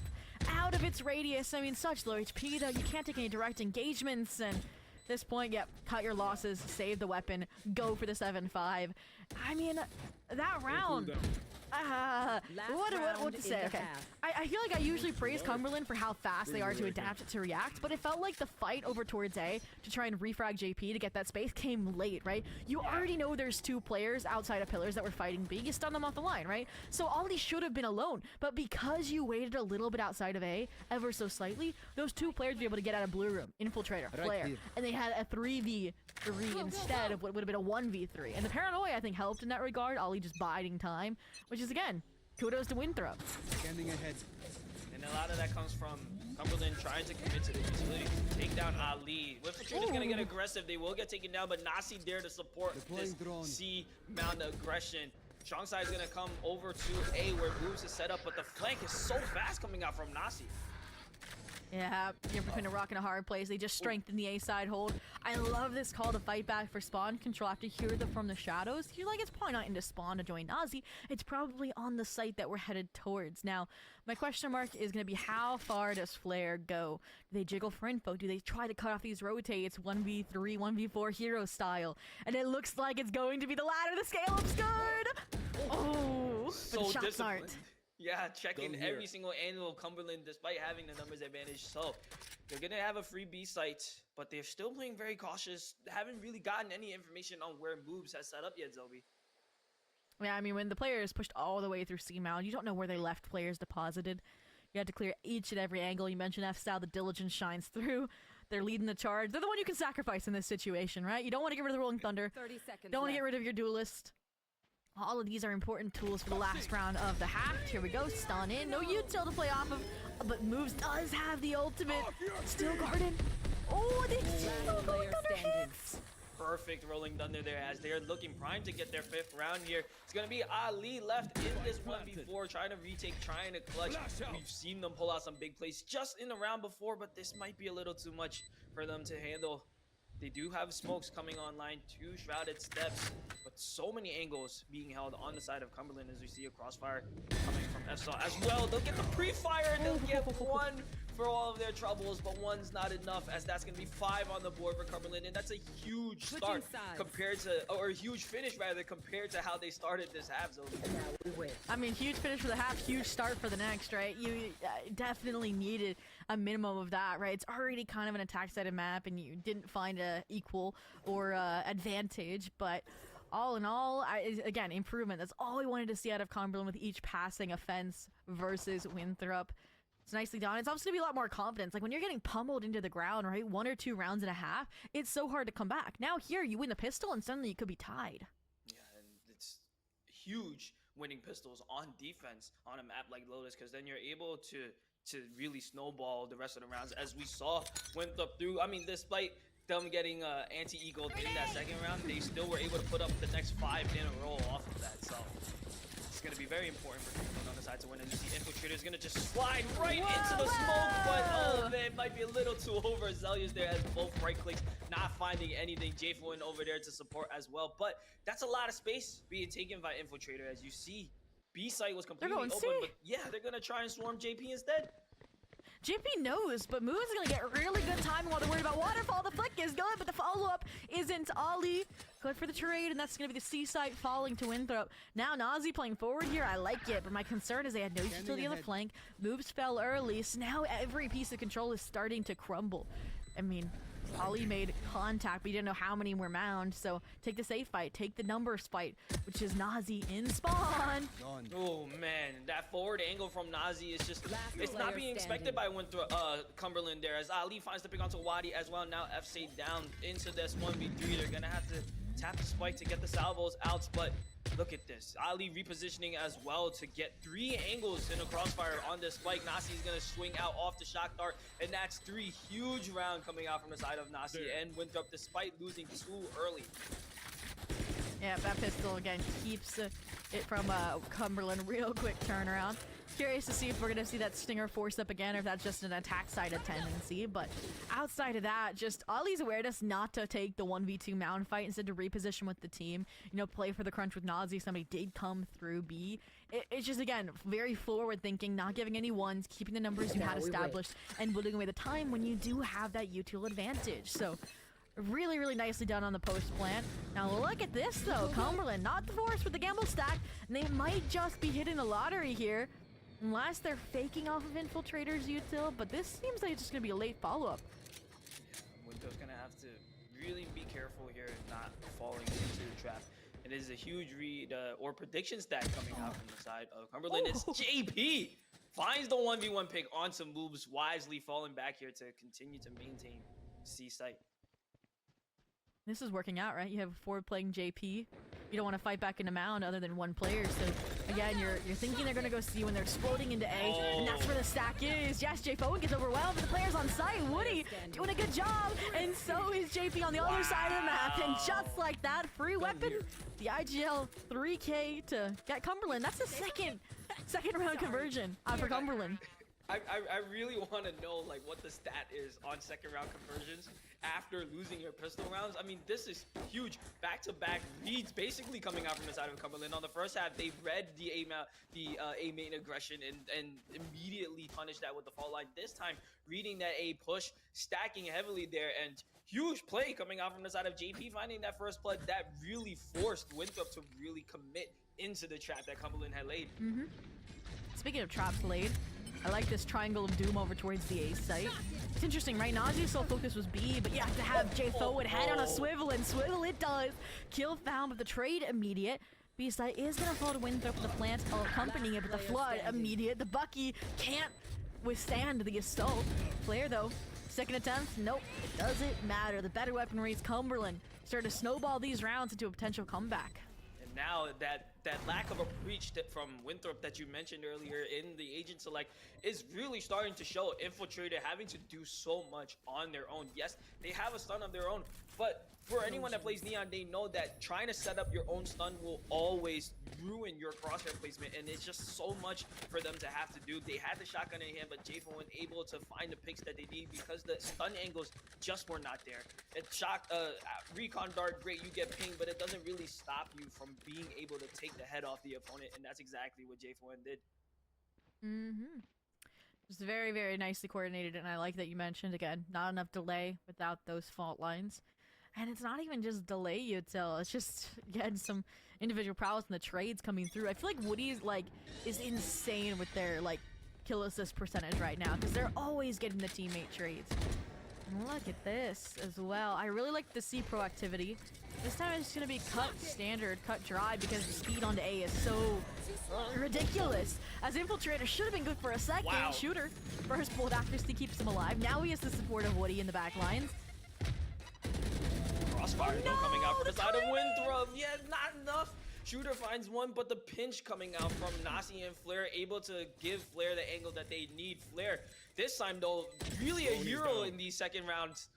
S2: Out of its radius. I mean, such low HP, though. You can't take any direct engagements, and at this point, yep, cut your losses, save the weapon, go for the 7-5. I mean, that round... what to say? Okay, I feel like I usually praise Cumberland for how fast they are to adapt to react, but it felt like the fight over towards A to try and refrag JP to get that space came late, right? You already know there's two players outside of pillars that were fighting B. You stun them off the line, right? So Ollie should have been alone, but because you waited a little bit outside of A, ever so slightly, those two players would be able to get out of blue room, Infiltrator, Flare, and they had a 3v3 instead of what would have been a 1v3. And the paranoia, I think, helped in that regard. Ollie just biding time, which is, again, kudos to Winthrop.
S4: Scanning ahead.
S1: And a lot of that comes from Cumberland trying to commit to the utility. Take down Ali. Infiltrator's gonna get aggressive. They will get taken down, but Nasi there to support this C mount aggression. Strong side is gonna come over to A where Boobs is set up, but the flank is so fast coming out from Nasi.
S2: Yeah, you're between a rock and a hard place. They just strengthen the A side hold. I love this call to fight back for spawn control after you hear them from the shadows. You're like, it's probably not into spawn to join Nazi. It's probably on the site that we're headed towards. Now, my question mark is going to be how far does Flare go? Do they jiggle for info? Do they try to cut off these rotates 1v3, 1v4 hero style? And it looks like it's going to be the latter. The scale-up's good! Oh,
S1: so
S2: but the shots aren't.
S1: Yeah, checking every single angle of Cumberland despite having the numbers advantage. So they're going to have a free B site, but they're still playing very cautious. They haven't really gotten any information on where Moves has set up yet, Zoe.
S2: Yeah, I mean, when the player is pushed all the way through C-Mount, you don't know where they left players deposited. You had to clear each and every angle. You mentioned F-Style, the diligence shines through. They're leading the charge. They're the one you can sacrifice in this situation, right? You don't want to get rid of the Rolling Thunder.
S3: 30 seconds
S2: don't want to get rid of your Duelist. All of these are important tools for the last round of the half. Here we go, stun in. No util to play off of, but Moves does have the ultimate. Still Garden. Oh, they Rolling Thunder hits.
S1: Perfect Rolling Thunder there as they're looking primed to get their 5th round here. It's going to be Ali left in this 1v4, trying to retake, trying to clutch. We've seen them pull out some big plays just in the round before, but this might be a little too much for them to handle. They do have smokes coming online, 2 shrouded steps, but so many angles being held on the side of Cumberland as we see a crossfire coming from FSOL as well. They'll get the pre-fire and they'll get 1 for all of their troubles, but 1's not enough as that's going to be 5 on the board for Cumberland, and that's a huge start compared to, or a huge finish rather, compared to how they started this half zone.
S2: I mean, huge finish for the half, huge start for the next, right? You definitely needed a minimum of that, right? It's already kind of an attack-sided map, and you didn't find a equal or advantage, but all in all, again, improvement. That's all we wanted to see out of Cumberland with each passing offense versus Winthrop. It's nicely done. It's obviously gonna be a lot more confidence. Like when you're getting pummeled into the ground, right? 1 or 2 rounds and a half, it's so hard to come back. Now here, you win the pistol and suddenly you could be tied.
S1: Yeah, and it's huge winning pistols on defense on a map like Lotus, because then you're able to really snowball the rest of the rounds, as we saw Winthrop through. I mean, despite them getting anti-eagled in that second round, they still were able to put up the next 5 in a row off of that. So it's going to be very important for Cumberland on the side to win. And you see Infiltrator's going to just slide right into the smoke, but oh man, it might be a little too overzealous there as both right clicks not finding anything. J4 over there to support as well, but that's a lot of space being taken by Infiltrator. As you see, B site was completely open, but yeah, they're going to try and swarm JP instead.
S2: JP knows, but Moon's gonna get really good timing while they're worried about Waterfall. The flick is good, but the follow-up isn't. Ollie good for the trade, and that's gonna be the C site falling to Winthrop. Now Nazi playing forward here, I like it, but my concern is they had no utility on the flank. Moves fell early, so now every piece of control is starting to crumble. I mean, Ollie made contact, but he didn't know how many were mound, so take the safe fight, take the numbers fight, which is Nazi in spawn.
S1: Oh man, that forward angle from Nazi is just, it's not being expected by Winthrop, Cumberland there, as Ali finds the pick onto Wadi as well. Now FC down into this 1v3. They're gonna have to tap the spike to get the salvos out, but look at this. Ali repositioning as well to get 3 angles in a crossfire on this spike. Nasi is going to swing out off the shock dart, and that's 3 huge round coming out from the side of Nasi and Winthrop despite losing 2 early.
S2: Yeah, that pistol again keeps it from Cumberland. Real quick turnaround. Curious to see if we're going to see that Stinger force up again or if that's just an attack-sided tendency. But outside of that, just Ollie's awareness not to take the 1v2 mound fight, instead to reposition with the team. You know, play for the crunch with Nazi. Somebody did come through B. It's just, again, very forward thinking, not giving any ones, keeping the numbers you had established, and whittling away the time when you do have that util advantage. So really, really nicely done on the post plant. Now look at this though, Cumberland, not the force with the gamble stack. And they might just be hitting the lottery here, unless they're faking off of Infiltrator's util, but this seems like it's just gonna be a late follow-up.
S1: Yeah, Winthrop's gonna have to really be careful here and not falling into the trap. It is a huge read or prediction stack coming out from the side of Cumberland. It's JP finds the 1v1 pick on some moves, wisely falling back here to continue to maintain C site.
S2: This is working out, right? You have a forward playing JP. You don't want to fight back into mound other than one player. So again, you're thinking they're gonna go C when they're exploding into A, and that's where the stack is. Yes, J4 gets overwhelmed, but the players on site. Woody doing a good job, and so is JP on the other side of the map. And just like that, free weapon, the IGL 3K to get Cumberland. That's the second round conversion for Cumberland.
S1: I really want to know like what the stat is on second round conversions after losing your pistol rounds. I mean, this is huge. Back-to-back reads basically coming out from the side of Cumberland. On the first half, they read the A main aggression and immediately punished that with the fault line. This time, reading that A push, stacking heavily there, and huge play coming out from the side of JP, finding that first blood that really forced Winthrop to really commit into the trap that Cumberland had laid.
S2: Speaking of traps laid, I like this triangle of doom over towards the A site. It's interesting, right? Nazi's sole focus was B, but you have to have J4 would head on a swivel, and swivel it does. Kill found, but the trade immediate. B site is gonna fall to Winthrop with the plant accompanying it, but the flood immediate. The Bucky can't withstand the assault. Flare though, second attempt, nope, it doesn't matter. The better weaponry is Cumberland. Start to snowball these rounds into a potential comeback.
S1: Now that lack of a breach from Winthrop that you mentioned earlier in the agent select is really starting to show. Infiltrator having to do so much on their own. Yes, they have a stun of their own, but for anyone that plays Neon, they know that trying to set up your own stun will always ruin your crosshair placement, and it's just so much for them to have to do. They had the shotgun in hand, but J4 wasn't able to find the picks that they need because the stun angles just were not there. It shocked recon dart, great, you get pinged, but it doesn't really stop you from being able to take the head off the opponent, and that's exactly what J4 did.
S2: It's very, very nicely coordinated, and I like that you mentioned, again, not enough delay without those fault lines. And it's not even just delay util, it's just, again, some individual prowess and the trades coming through. I feel like Woody's, is insane with their, kill assist percentage right now, because they're always getting the teammate trades. And look at this as well. I really like the C proactivity. This time it's going to be cut standard, cut dry, because the speed onto A is so ridiculous. As Infiltrator should have been good for a second.
S1: Wow.
S2: Shooter, first bullet accuracy keeps him alive. Now he has the support of Woody in the back lines.
S1: Crossfire though coming out from the side of Winthrop. Yeah, not enough. Shooter finds one, but the pinch coming out from Nasi and Flare, able to give Flare the angle that they need. Flare, this time though, really a hero in these second rounds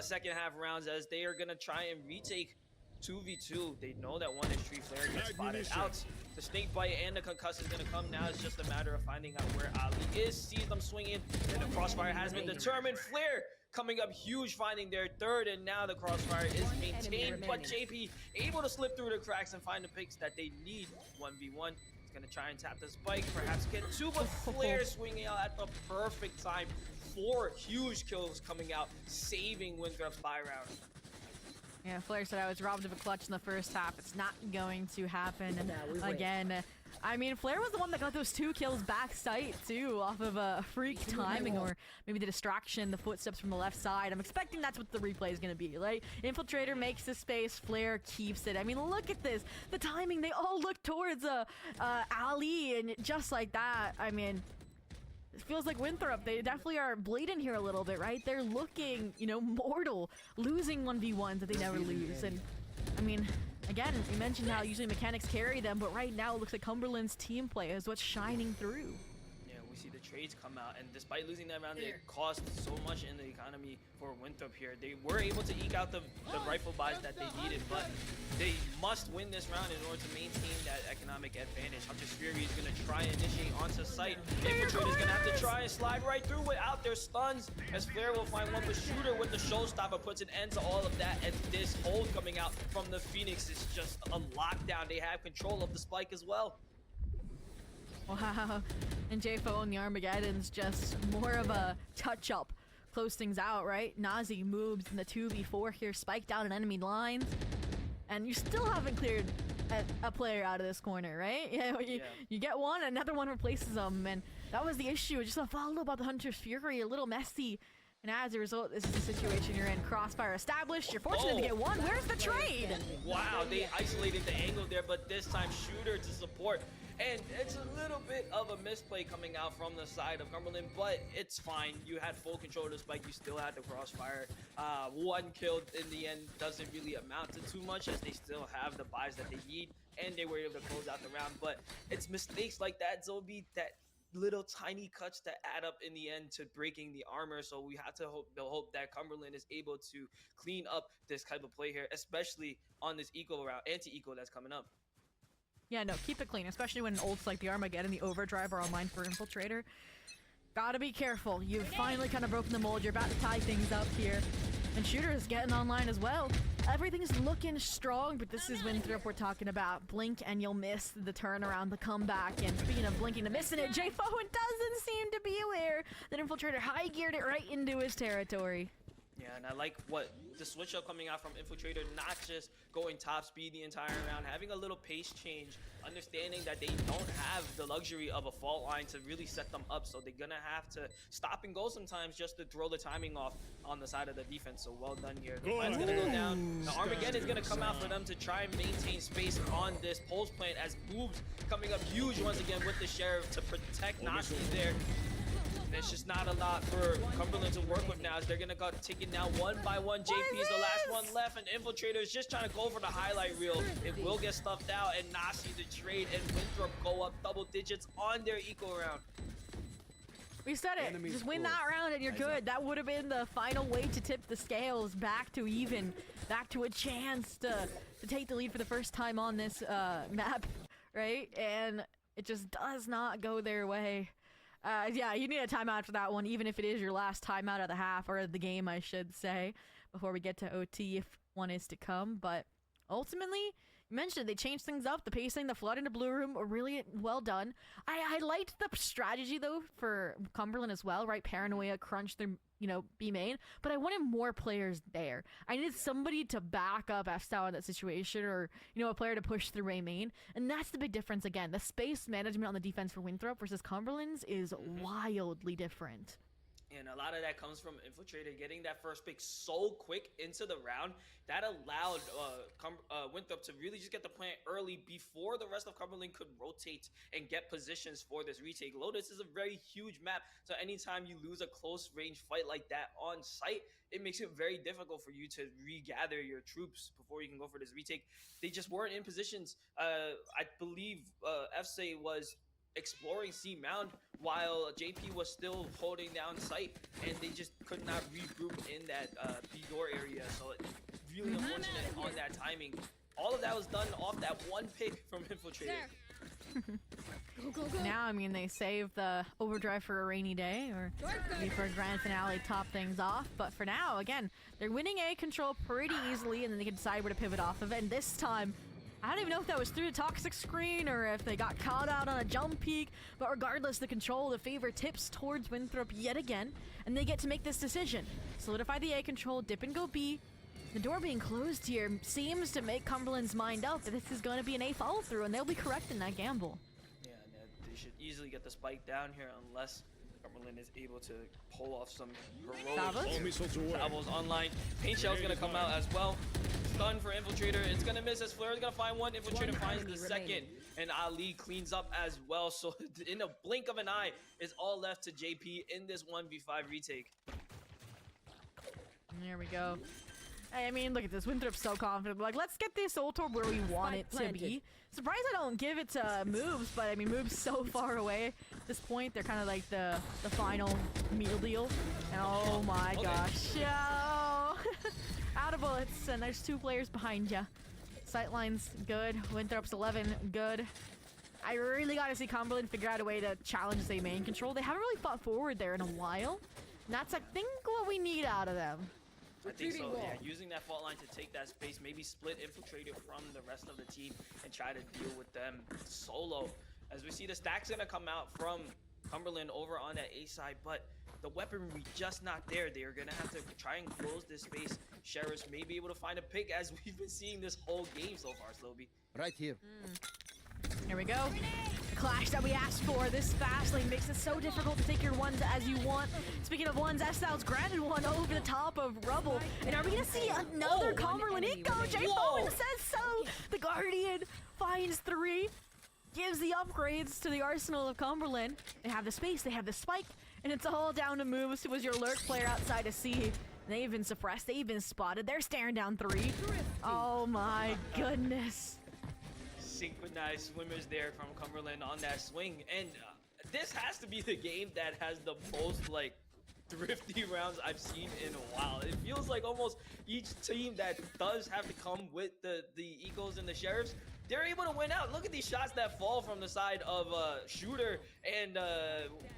S1: second half rounds as they are gonna try and retake 2v2. They know that one is Tree Flare gets spotted out. The snake bite and the concuss is gonna come now. It's just a matter of finding out where Ali is. Sees them swinging, and the crossfire has been determined. Flare coming up huge, finding their third, and now the crossfire is maintained. But JP able to slip through the cracks and find the picks that they need. 1v1. He's gonna try and tap the spike, perhaps get two, but Flare swinging out at the perfect time. 4 huge kills coming out, saving Winthrop's buy round.
S2: Yeah, Flare said I was robbed of a clutch in the first half. It's not going to happen again. I mean, Flare was the one that got those 2 kills back sight, too, off of a freak timing or maybe the distraction, the footsteps from the left side. I'm expecting that's what the replay is going to be, right? Infiltrator makes the space, Flare keeps it. I mean, look at this. The timing, they all look towards Ali, and just like that, I mean, it feels like Winthrop, they definitely are bleeding here a little bit, right? They're looking, you know, mortal, losing 1v1s that they never lose. And, I mean, again, we mentioned how usually mechanics carry them, but right now it looks like Cumberland's team play is what's shining through.
S1: Yeah, we see the trades come out, and despite losing that round, it cost so much in the economy for Winthrop here. They were able to eke out the rifle buys that they needed, but they must win this round in order to maintain that economic advantage. Hunter's Fury is going to try and initiate onto site. Infiltrator is going to have to try and slide right through without their stuns, as Flare will find one, but Shooter with the showstopper puts an end to all of that, and this hold coming out from the Phoenix is just a lockdown. They have control of the spike as well.
S2: Wow, and JFO and the Armageddon's just more of a touch-up. Close things out, right? Nazi moves in the 2v4 here, spike down an enemy line. And you still haven't cleared a player out of this corner, right? Yeah, you get one, another one replaces them, and that was the issue. Just a follow-up about the Hunter's Fury, a little messy. And as a result, this is the situation you're in. Crossfire established. You're fortunate to get one. Where's the trade?
S1: Wow, they isolated the angle there, but this time Shooter to support. And it's a little bit of a misplay coming out from the side of Cumberland, but it's fine. You had full control of the spike. You still had the crossfire. 1 kill in the end doesn't really amount to too much, as they still have the buys that they need, and they were able to close out the round. But it's mistakes like that, Zobi, that little tiny cuts that add up in the end to breaking the armor. So we have to hope that Cumberland is able to clean up this type of play here, especially on this eco round, anti-eco that's coming up.
S2: Yeah, no, keep it clean, especially when ults like the Armageddon and the Overdrive are online for Infiltrator. Gotta be careful. You've finally kind of broken the mold. You're about to tie things up here. And Shooter is getting online as well. Everything's looking strong, but this is Winthrop we're talking about. Blink and you'll miss the turnaround, the comeback. And speaking of blinking and missing it, JFO doesn't seem to be aware that Infiltrator high-geared it right into his territory.
S1: Yeah, and I like what the switch up coming out from Infiltrator, not just going top speed the entire round, having a little pace change, understanding that they don't have the luxury of a fault line to really set them up, so they're gonna have to stop and go sometimes just to throw the timing off on the side of the defense. So well done here. The plan's gonna go down. The Armageddon is gonna come out for them to try and maintain space on this pulse plant, as Boobs coming up huge once again with the Sheriff to protect Nazi there. There's just not a lot for Cumberland to work with now, as they're gonna go taking now one by one. JP is the last one left, and Infiltrator is just trying to go for the highlight reel. It will get stuffed out, and Nasi the trade and Winthrop go up double digits on their eco round.
S2: We said it. Just win that round and you're good. That would have been the final way to tip the scales back to even, back to a chance to take the lead for the first time on this map, right? And it just does not go their way. Yeah, you need a timeout for that one, even if it is your last timeout of the half, or the game, I should say, before we get to OT, if one is to come. But ultimately, you mentioned they changed things up. The pacing, the flood into Blue Room were really well done. I liked the strategy, though, for Cumberland as well, right? Paranoia, crunch their, B main. But I wanted more players there. I needed somebody to back up F-Style in that situation, or, a player to push through A main. And that's the big difference again. The space management on the defense for Winthrop versus Cumberland's is wildly different.
S1: And a lot of that comes from Infiltrator getting that first pick so quick into the round. That allowed Winthrop to really just get the plant early before the rest of Cumberland could rotate and get positions for this retake. Lotus is a very huge map, so anytime you lose a close range fight like that on site, it makes it very difficult for you to regather your troops before you can go for this retake. They just weren't in positions. I believe FSA was exploring C Mound while JP was still holding down site, and they just could not regroup in that B door area. So really unfortunate on that timing. All of that was done off that one pick from Infiltrator.
S2: Now, I mean, they save the overdrive for a rainy day, or maybe for a grand finale to top things off. But for now, again, they're winning A control pretty easily, and then they can decide where to pivot off of it. And this time, I don't even know if that was through the toxic screen or if they got caught out on a jump peak. But regardless, the control, the favor tips towards Winthrop yet again, and they get to make this decision. Solidify the A control, dip and go B. The door being closed here seems to make Cumberland's mind up that this is going to be an A follow-through, and they'll be correct in that gamble.
S1: Yeah, they should easily get the spike down here unless Cumberland is able to pull off some heroic salvos online. Paint Shell's going to come out as well. Stun for Infiltrator. It's going to miss as Flare is going to find one. Infiltrator finds the second, and Ali cleans up as well. So in a blink of an eye, it's all left to JP in this 1v5 retake.
S2: There we go. I mean, look at this. Winthrop's so confident. Like, let's get this Soul Torb where we want it to be. Surprised I don't give it to Moves, but I mean, Moves so far away at this point. They're kind of like the final meal deal. And oh my gosh. Oh. Out of bullets, and there's 2 players behind you. Sightline's good. Winthrop's 11, good. I really got to see Cumberland figure out a way to challenge their main control. They haven't really fought forward there in a while. And that's, I think, what we need out of them.
S1: I think so, yeah. Using that fault line to take that space, maybe split Infiltrator from the rest of the team and try to deal with them solo. As we see the stack's gonna come out from Cumberland over on that A side, but the weaponry just not there. They are gonna have to try and close this space. Sheriffs may be able to find a pick, as we've been seeing this whole game so far, Slowby.
S4: Right here.
S2: Here we go. The clash that we asked for. This fast lane makes it so difficult to take your ones as you want. Speaking of ones, Styles granted one over the top of Rubble. And are we going to see another Cumberland eco? Jay Bowen says so. The Guardian finds 3. Gives the upgrades to the arsenal of Cumberland. They have the space, they have the spike, and it's all down to Moves, who was your lurk player outside of C. They've been suppressed, they've been spotted. They're staring down 3. Oh my goodness.
S1: Synchronized swimmers there from Cumberland on that swing, and this has to be the game that has the most like thrifty rounds I've seen in a while. It feels like almost each team that does have to come with the Eagles and the Sheriffs, they're able to win out. Look at these shots that fall from the side of Shooter and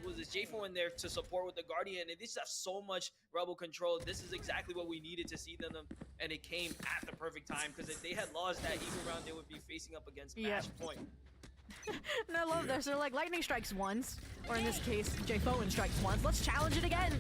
S1: was it Jafo in there to support with the Guardian, and they just have so much Rebel control. This is exactly what we needed to see them, and it came at the perfect time, because if they had lost that Eagle round, they would be facing up against Match Point.
S2: And I love this. They're like, lightning strikes once, or in this case, Jay Fowen strikes once. Let's challenge it again,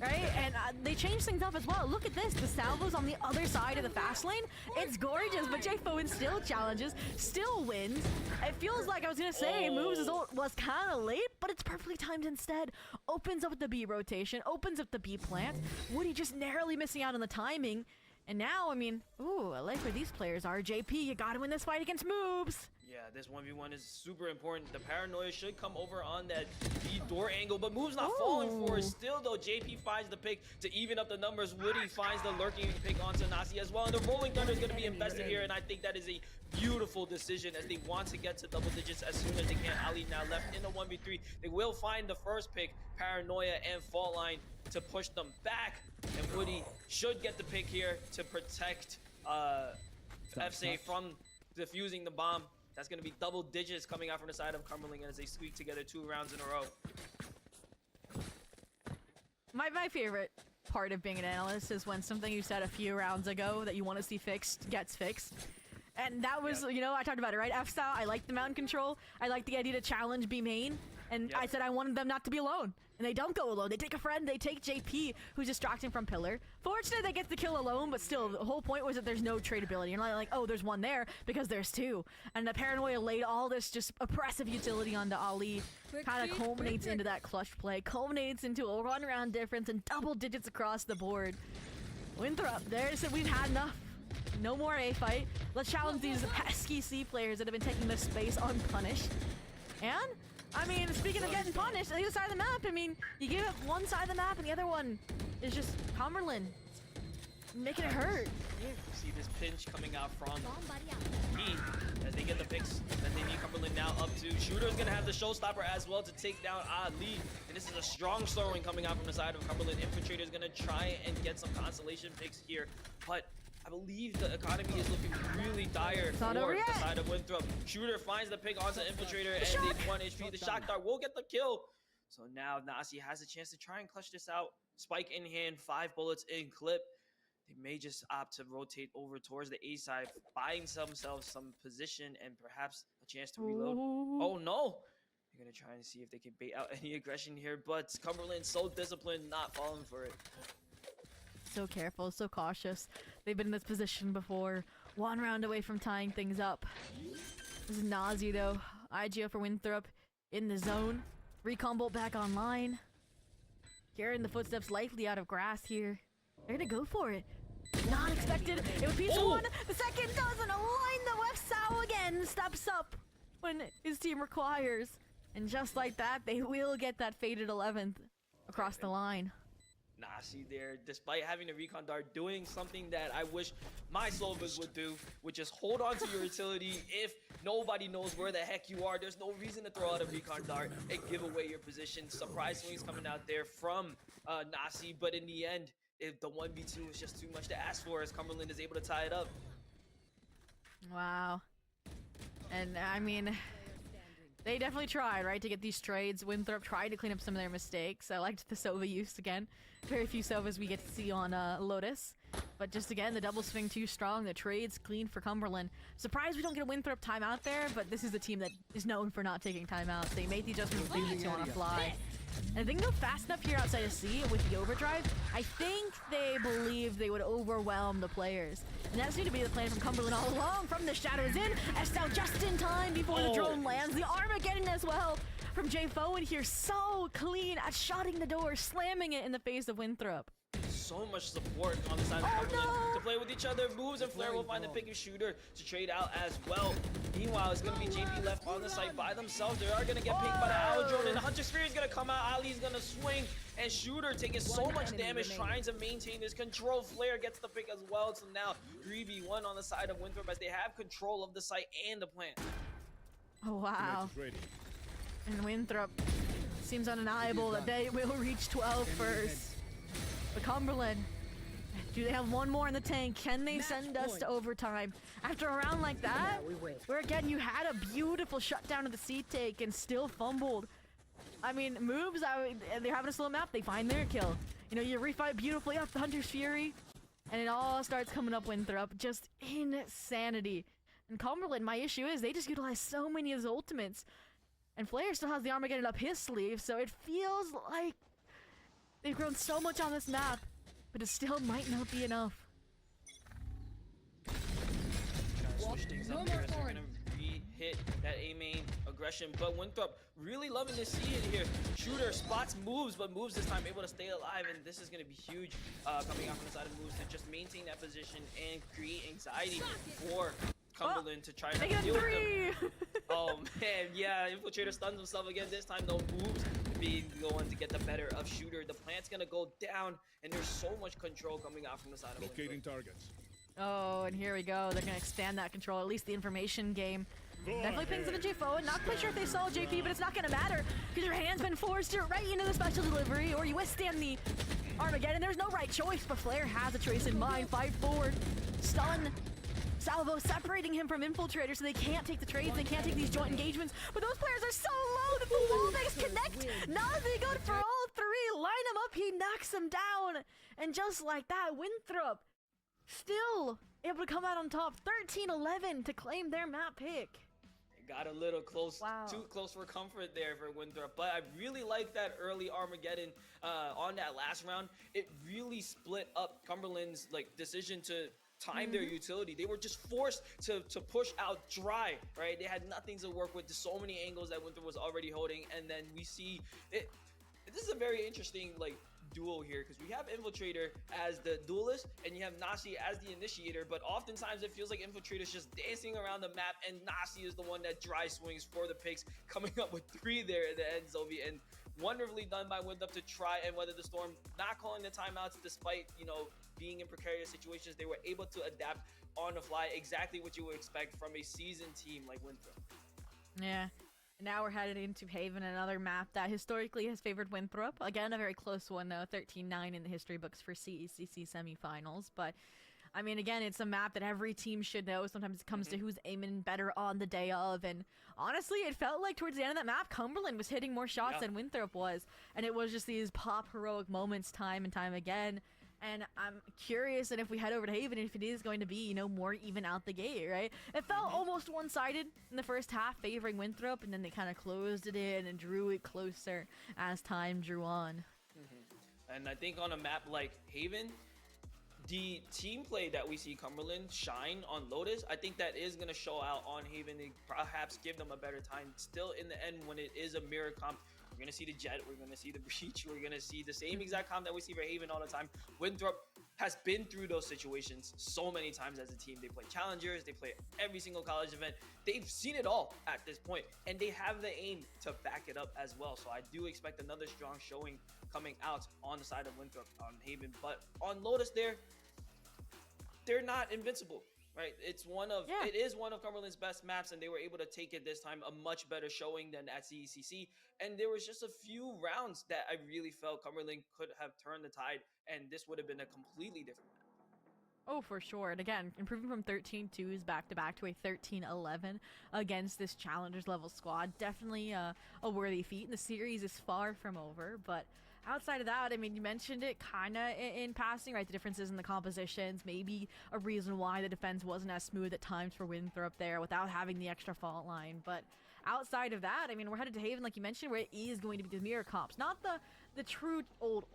S2: right? And they changed things up as well. Look at this. The salvos on the other side of the fast lane. It's gorgeous, but Jay Fowen still challenges, still wins. It feels like I was going to say Moves' ult was kind of late, but it's perfectly timed instead. Opens up the B rotation, opens up the B plant. Woody just narrowly missing out on the timing. And now, I mean, ooh, I like where these players are. JP, you got to win this fight against Moves.
S1: Yeah, this 1v1 is super important. The paranoia should come over on that B door angle, but Moves not falling for it. Still, though, JP finds the pick to even up the numbers. Woody finds the lurking pick onto Nasi as well, and the Rolling Thunder is going to be invested here, and I think that is a beautiful decision as they want to get to double digits as soon as they can. Ali now left in the 1v3. They will find the first pick, Paranoia and Fault Line, to push them back, and Woody should get the pick here to protect FSA from defusing the bomb. That's going to be double digits coming out from the side of Cumberland as they squeak together 2 rounds in a row.
S2: My favorite part of being an analyst is when something you said a few rounds ago that you want to see fixed gets fixed. And that was, you know, I talked about it, right? F-style, I like the mountain control. I like the idea to challenge B main. And I said I wanted them not to be alone. And they don't go alone. They take a friend. They take JP, who's distracting from Pillar. Fortunately, they get the kill alone, but still, the whole point was that there's no tradability. You're not like, oh, there's one there, because there's 2. And the Paranoia laid all this just oppressive utility onto Ali. Kind of culminates into that clutch play. Culminates into a run-around difference and double digits across the board. Winthrop, we've had enough. No more A fight. Let's challenge these pesky C players that have been taking this space unpunished. And I mean, speaking of getting punished, on the other side of the map, I mean, you give it one side of the map and the other one is just Cumberland. making it hurt.
S1: See this pinch coming out from P as they get the picks that they need. Cumberland now up to Shooter's gonna have the showstopper as well to take down Ali. And this is a strong throwing coming out from the side of Cumberland. Infiltrator's gonna try and get some consolation picks here, but I believe the economy is looking really dire for the side of Winthrop. Shooter finds the pick onto Infiltrator and they 1 HP. The shock dart will get the kill. So now Nasi has a chance to try and clutch this out. Spike in hand, 5 bullets in clip. They may just opt to rotate over towards the A side, buying themselves some position and perhaps a chance to reload. Oh no! They're gonna try and see if they can bait out any aggression here, but Cumberland so disciplined, not falling for it.
S2: So careful, so cautious. They've been in this position before. 1 round away from tying things up. This is Nazi though. IGO for Winthrop in the zone. Recon bolt back online. Hearing the footsteps likely out of grass here. They're gonna go for it. Not expected. It was piece one. The second doesn't align. The left Sao again steps up when his team requires. And just like that, they will get that faded 11th across the line.
S1: Nasi there, despite having the recon dart, doing something that I wish my Slovas would do, which is hold on to your utility. If nobody knows where the heck you are, there's no reason to throw out a recon dart and give away your position. Surprise swings coming out there from Nasi, but in the end, if the 1v2 is just too much to ask for, as Cumberland is able to tie it up.
S2: Wow. And I mean, they definitely tried, right, to get these trades. Winthrop tried to clean up some of their mistakes. I liked the Sova use again. Very few Sovas we get to see on Lotus. But just again, the double swing too strong. The trades clean for Cumberland. Surprised we don't get a Winthrop timeout there, but this is a team that is known for not taking timeouts. They make the adjustments they need to on a fly. And if they can go fast enough here outside of C with the overdrive, I think they believe they would overwhelm the players. And that seemed to be the plan from Cumberland all along. From the shadows in, Estelle just in time before the drone lands. The Armageddon as well from J Fowen here, so clean at shutting the door, slamming it in the face of Winthrop.
S1: So much support on the side of Cumberland to play with each other. Moves and Flair will find the pick and shooter to trade out as well. Meanwhile, it's going to be JP left on the site by themselves. They are going to get picked by the Owl Drone, and the Hunter Sphere is going to come out. Ali's going to swing, and Shooter taking so much damage trying to maintain this control. Flair gets the pick as well. So now 3v1 on the side of Winthrop as they have control of the site and the plant.
S2: Oh, wow. And Winthrop seems undeniable that they will reach 12 first. But Cumberland, do they have one more in the tank? Can they send us to overtime? After a round like that, where again you had a beautiful shutdown of the C take and still fumbled. I mean, moves, they're having a slow map, they find their kill. You know, you refight beautifully up the Hunter's Fury, and it all starts coming up Winthrop. Just insanity. And Cumberland, my issue is they just utilize so many of his ultimates. And Flair still has the Armageddon up his sleeve, so it feels like they've grown so much on this map, but it still might not be enough.
S1: Trying to switch things up here as they're gonna re-hit that A main aggression, but Winthrop really loving to see it here. Shooter spots moves, but moves this time able to stay alive, and this is gonna be huge coming out from the side of moves to just maintain that position and create anxiety for Cumberland to try to deal with them. Oh man, yeah, Infiltrator stuns himself again. This time, no moves being the one to get the better of Shooter. The plant's gonna go down, and there's so much control coming out from the side of
S4: locating targets.
S2: Oh, and here we go. They're gonna expand that control, at least the information game. Definitely pings into J4. Not quite sure if they saw JP, but it's not gonna matter because your hand's been forced right into the special delivery, or you withstand the Armageddon. There's no right choice, but Flair has a trace in mind. Fight forward, stun. Salvo separating him from Infiltrator so they can't take the trades, they can't take these joint engagements, but those players are so low that the wall makes connect. Nazi good for all three, line him up, he knocks him down, and just like that, Winthrop still able to come out on top, 13-11 to claim their map pick.
S1: Got a little close, too close for comfort there for Winthrop, but I really like that early Armageddon on that last round. It really split up Cumberland's decision to time their utility. They were just forced to push out dry, right? They had nothing to work with. There's so many angles that Winthrop was already holding, and then we see it. This is a very interesting duel here because we have Infiltrator as the duelist and you have Nasi as the initiator, but oftentimes it feels like Infiltrator's just dancing around the map and Nasi is the one that dry swings for the picks, coming up with 3 there at the end, Zovi, and Wonderfully done by Winthrop to try and weather the storm, not calling the timeouts despite, being in precarious situations. They were able to adapt on the fly, exactly what you would expect from a seasoned team like Winthrop.
S2: Yeah. Now we're headed into Haven, another map that historically has favored Winthrop. Again, a very close one, though, 13-9 in the history books for CECC semifinals. But, I mean, again, it's a map that every team should know. Sometimes it comes to who's aiming better on the day of. And honestly, it felt like towards the end of that map, Cumberland was hitting more shots than Winthrop was. And it was just these pop heroic moments time and time again. And I'm curious, and if we head over to Haven, if it is going to be, more even out the gate, right? It felt almost one-sided in the first half, favoring Winthrop, and then they kind of closed it in and drew it closer as time drew on.
S1: And I think on a map like Haven, the team play that we see Cumberland shine on Lotus, I think that is going to show out on Haven and perhaps give them a better time. Still, in the end, when it is a mirror comp, we're going to see the Jet, we're going to see the Breach, we're going to see the same exact comp that we see for Haven all the time. Winthrop has been through those situations so many times as a team. They play challengers, they play every single college event. They've seen it all at this point, and they have the aim to back it up as well. So I do expect another strong showing coming out on the side of Winthrop on Haven. But on Lotus they're not invincible. Right, it is one of Cumberland's best maps, and they were able to take it this time, a much better showing than at CECC. And there was just a few rounds that I really felt Cumberland could have turned the tide, and this would have been a completely different map.
S2: Oh, for sure. And again, improving from 13-2s back-to-back to a 13-11 against this Challengers level squad. Definitely a worthy feat, and the series is far from over. But outside of that, I mean, you mentioned it kind of in passing, right? The differences in the compositions, maybe a reason why the defense wasn't as smooth at times for Winthrop there without having the extra fault line. But outside of that, I mean, we're headed to Haven, like you mentioned, where it is going to be the mirror comps. Not the true old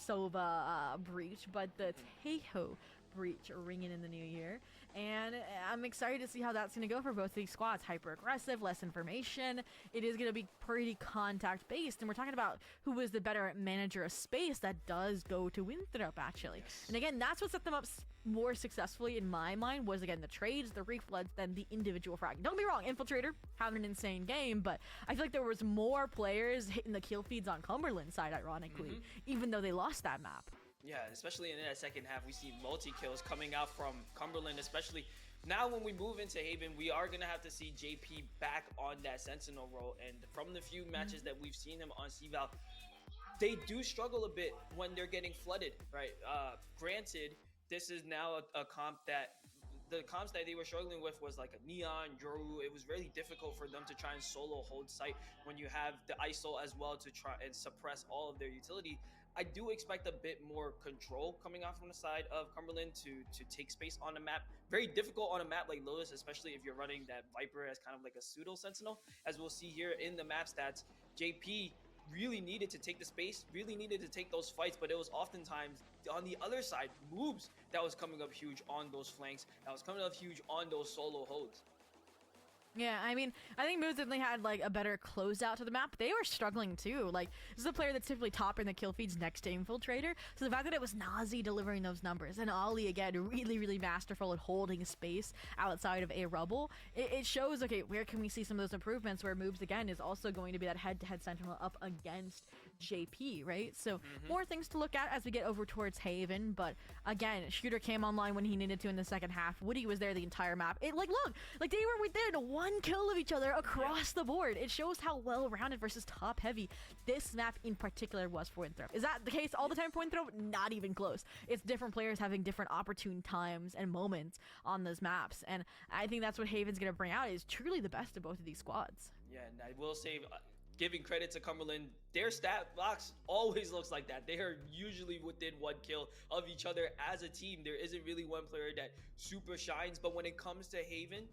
S2: Sova Breach, but the Tejo Breach ringing in the new year. And I'm excited to see how that's going to go for both these squads. Hyper aggressive, less information. It is going to be pretty contact based, and we're talking about who is the better manager of space. That does go to Winthrop, actually.
S1: Yes.
S2: And again, that's what set them up more successfully in my mind, was again the trades, the refloods, than the individual frag. Don't be wrong, Infiltrator having an insane game, but I feel like there was more players hitting the kill feeds on Cumberland's side, ironically, even though they lost that map.
S1: Yeah, especially in that second half, we see multi-kills coming out from Cumberland, especially now when we move into Haven. We are going to have to see JP back on that Sentinel role, and from the few matches that we've seen him on CVAL, they do struggle a bit when they're getting flooded, right? Granted, this is now a comp that the comps that they were struggling with was like a Neon, Yoru. It was really difficult for them to try and solo hold site when you have the ISO as well to try and suppress all of their utility. I do expect a bit more control coming out from the side of Cumberland to take space on the map. Very difficult on a map like Lotus, especially if you're running that Viper as kind of like a pseudo Sentinel. As we'll see here in the map stats, JP really needed to take the space, really needed to take those fights, but it was oftentimes on the other side, moves that was coming up huge on those flanks, that was coming up huge on those solo holds.
S2: Yeah, I mean, I think Moves definitely had like a better closeout to the map. They were struggling too. Like, this is a player that's typically topping the kill feeds next to Infiltrator. So the fact that it was Nazi delivering those numbers, and Ollie again really, really masterful at holding space outside of a rubble, it shows, okay, where can we see some of those improvements, where Moves again is also going to be that head-to-head Sentinel up against JP, right? So more things to look at as we get over towards Haven. But again, Shooter came online when he needed to in the second half. Woody was there the entire map. It look, like they were within one kill of each other across the board. It shows how well-rounded versus top-heavy this map in particular was for Winthrop. Is that the case all the time for Winthrop? Not even close. It's different players having different opportune times and moments on those maps, and I think that's what Haven's gonna bring out, is truly the best of both of these squads.
S1: Yeah, and I will say, giving credit to Cumberland, their stat box always looks like that. They are usually within one kill of each other as a team. There isn't really one player that super shines, but when it comes to Haven,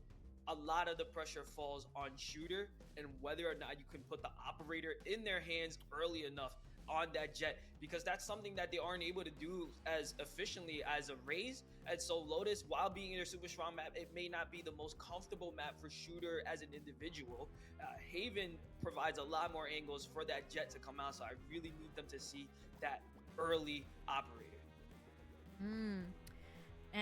S1: a lot of the pressure falls on Shooter and whether or not you can put the operator in their hands early enough on that Jet, because that's something that they aren't able to do as efficiently as a Raze. And so Lotus, while being in their super strong map, it may not be the most comfortable map for Shooter as an individual. Haven provides a lot more angles for that Jet to come out, so I really need them to see that early operator.
S2: And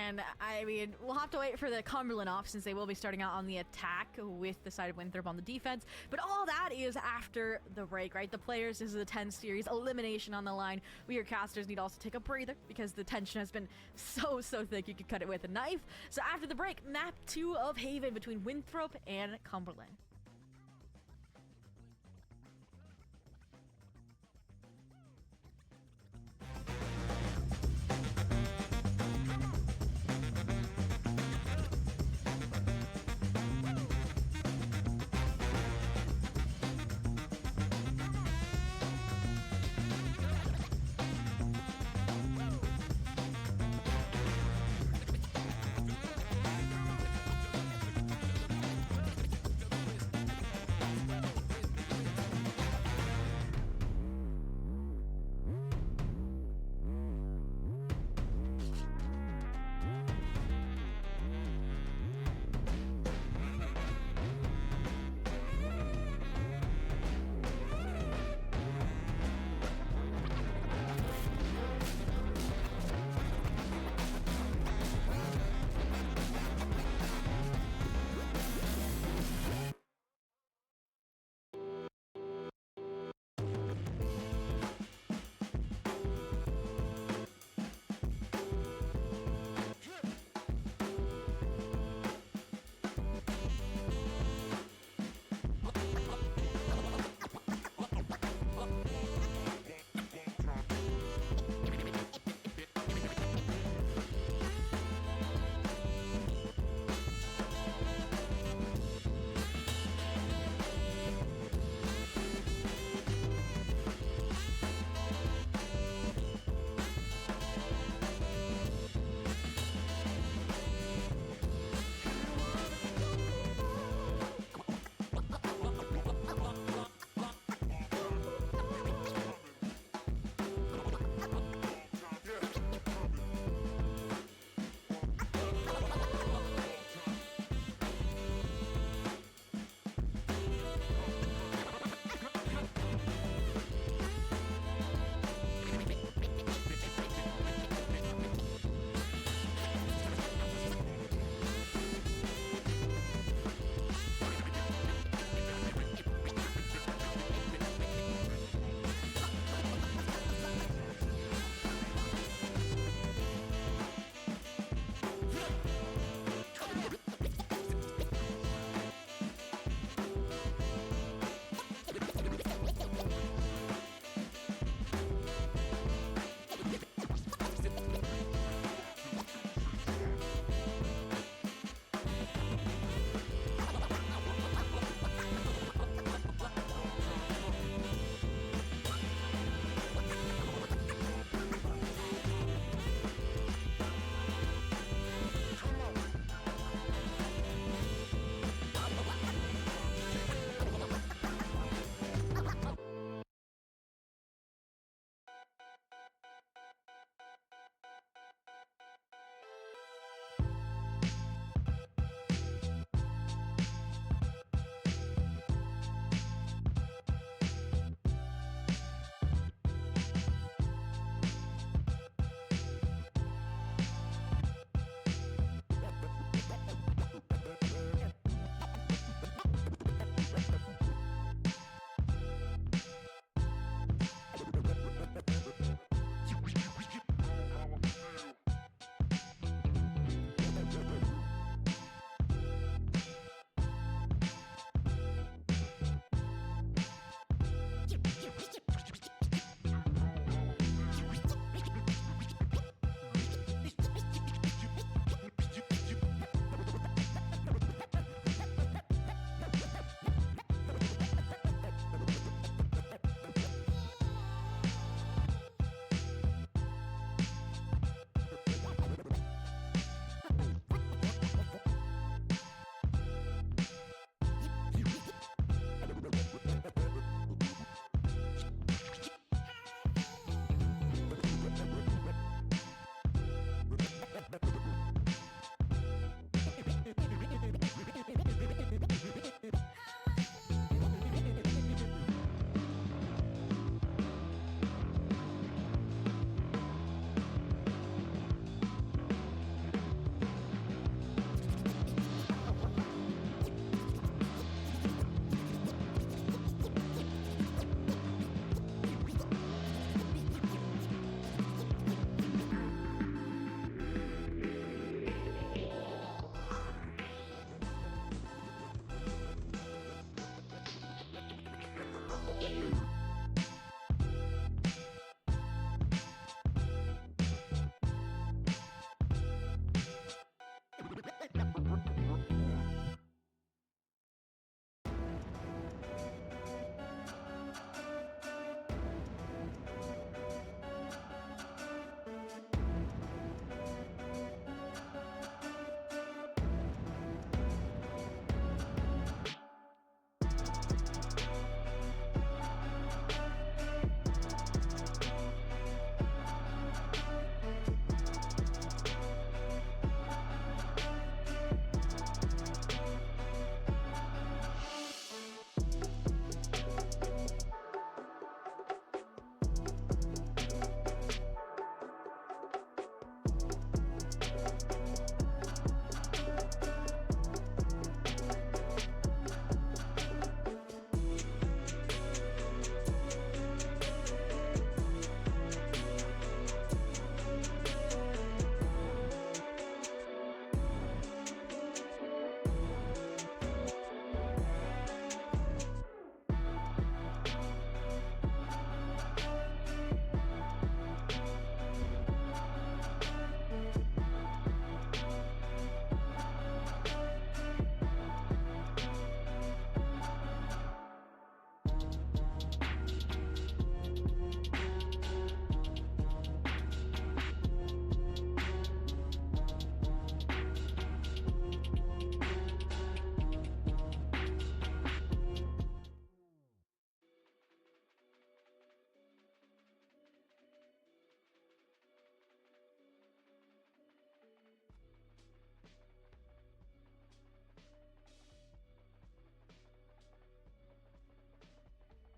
S2: And I mean, we'll have to wait for the Cumberland off since they will be starting out on the attack with the side of Winthrop on the defense. But all that is after the break, right? The players, this is a 10 series, elimination on the line. We, your casters, need to also take a breather because the tension has been so thick you could cut it with a knife. So after the break, map 2 of Haven between Winthrop and Cumberland.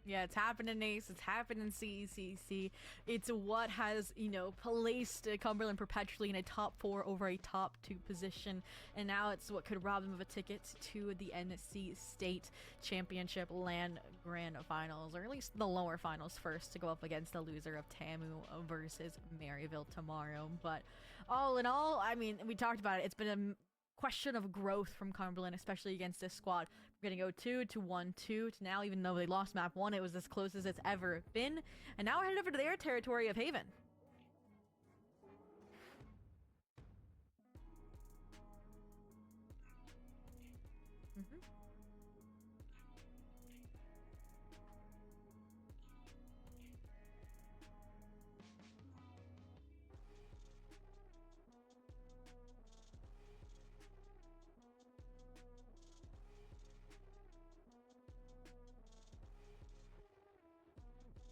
S2: Yeah, it's happened in Ace, it's happened in CECC. It's what has, you know, placed Cumberland perpetually in a top 4 over a top 2 position. And now it's what could rob them of a ticket to the NC State Championship LAN Grand Finals, or at least the lower finals first, to go up against the loser of TAMU versus Maryville tomorrow. But all in all, I mean, we talked about it. It's been a question of growth from Cumberland, especially against this squad. We're gonna go 2 to 1-2 to now, even though they lost map 1, it was as close as it's ever been. And now we're headed over to their territory of Haven.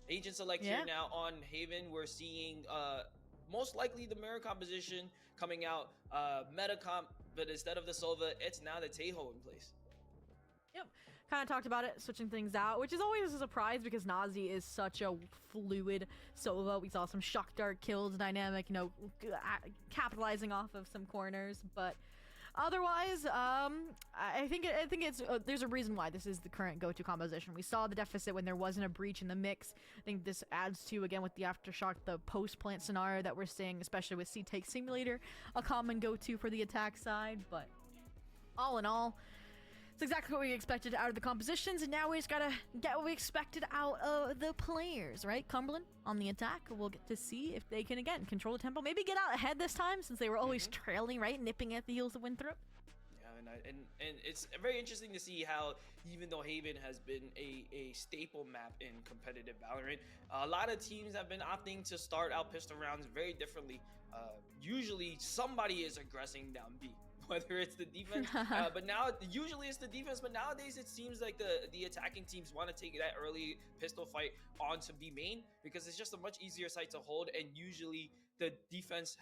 S1: Agent select here now on Haven. We're seeing most likely the mirror composition coming out, meta comp, but instead of the Sova, it's now the Taeho in place.
S2: Yep, kind of talked about it, switching things out, which is always a surprise because Nazi is such a fluid Sova. We saw some shock dart kills dynamic, you know, capitalizing off of some corners, but otherwise, I think it's there's a reason why this is the current go-to composition. We saw the deficit when there wasn't a breach in the mix. I think this adds to, again, with the aftershock, the post-plant scenario that we're seeing, especially with C-Take Simulator, a common go-to for the attack side. But all in all, it's exactly what we expected out of the compositions, and now we just gotta get what we expected out of the players, right? Cumberland on the attack. We'll get to see if they can, again, control the tempo. Maybe get out ahead this time, since they were always trailing, right? Nipping at the heels of Winthrop.
S1: Yeah, and it's very interesting to see how, even though Haven has been a staple map in competitive Valorant, a lot of teams have been opting to start out pistol rounds very differently. Usually somebody is aggressing down B, whether it's the defense, but now usually it's the defense, but nowadays it seems like the attacking teams want to take that early pistol fight onto B main because it's just a much easier site to hold, and usually the defense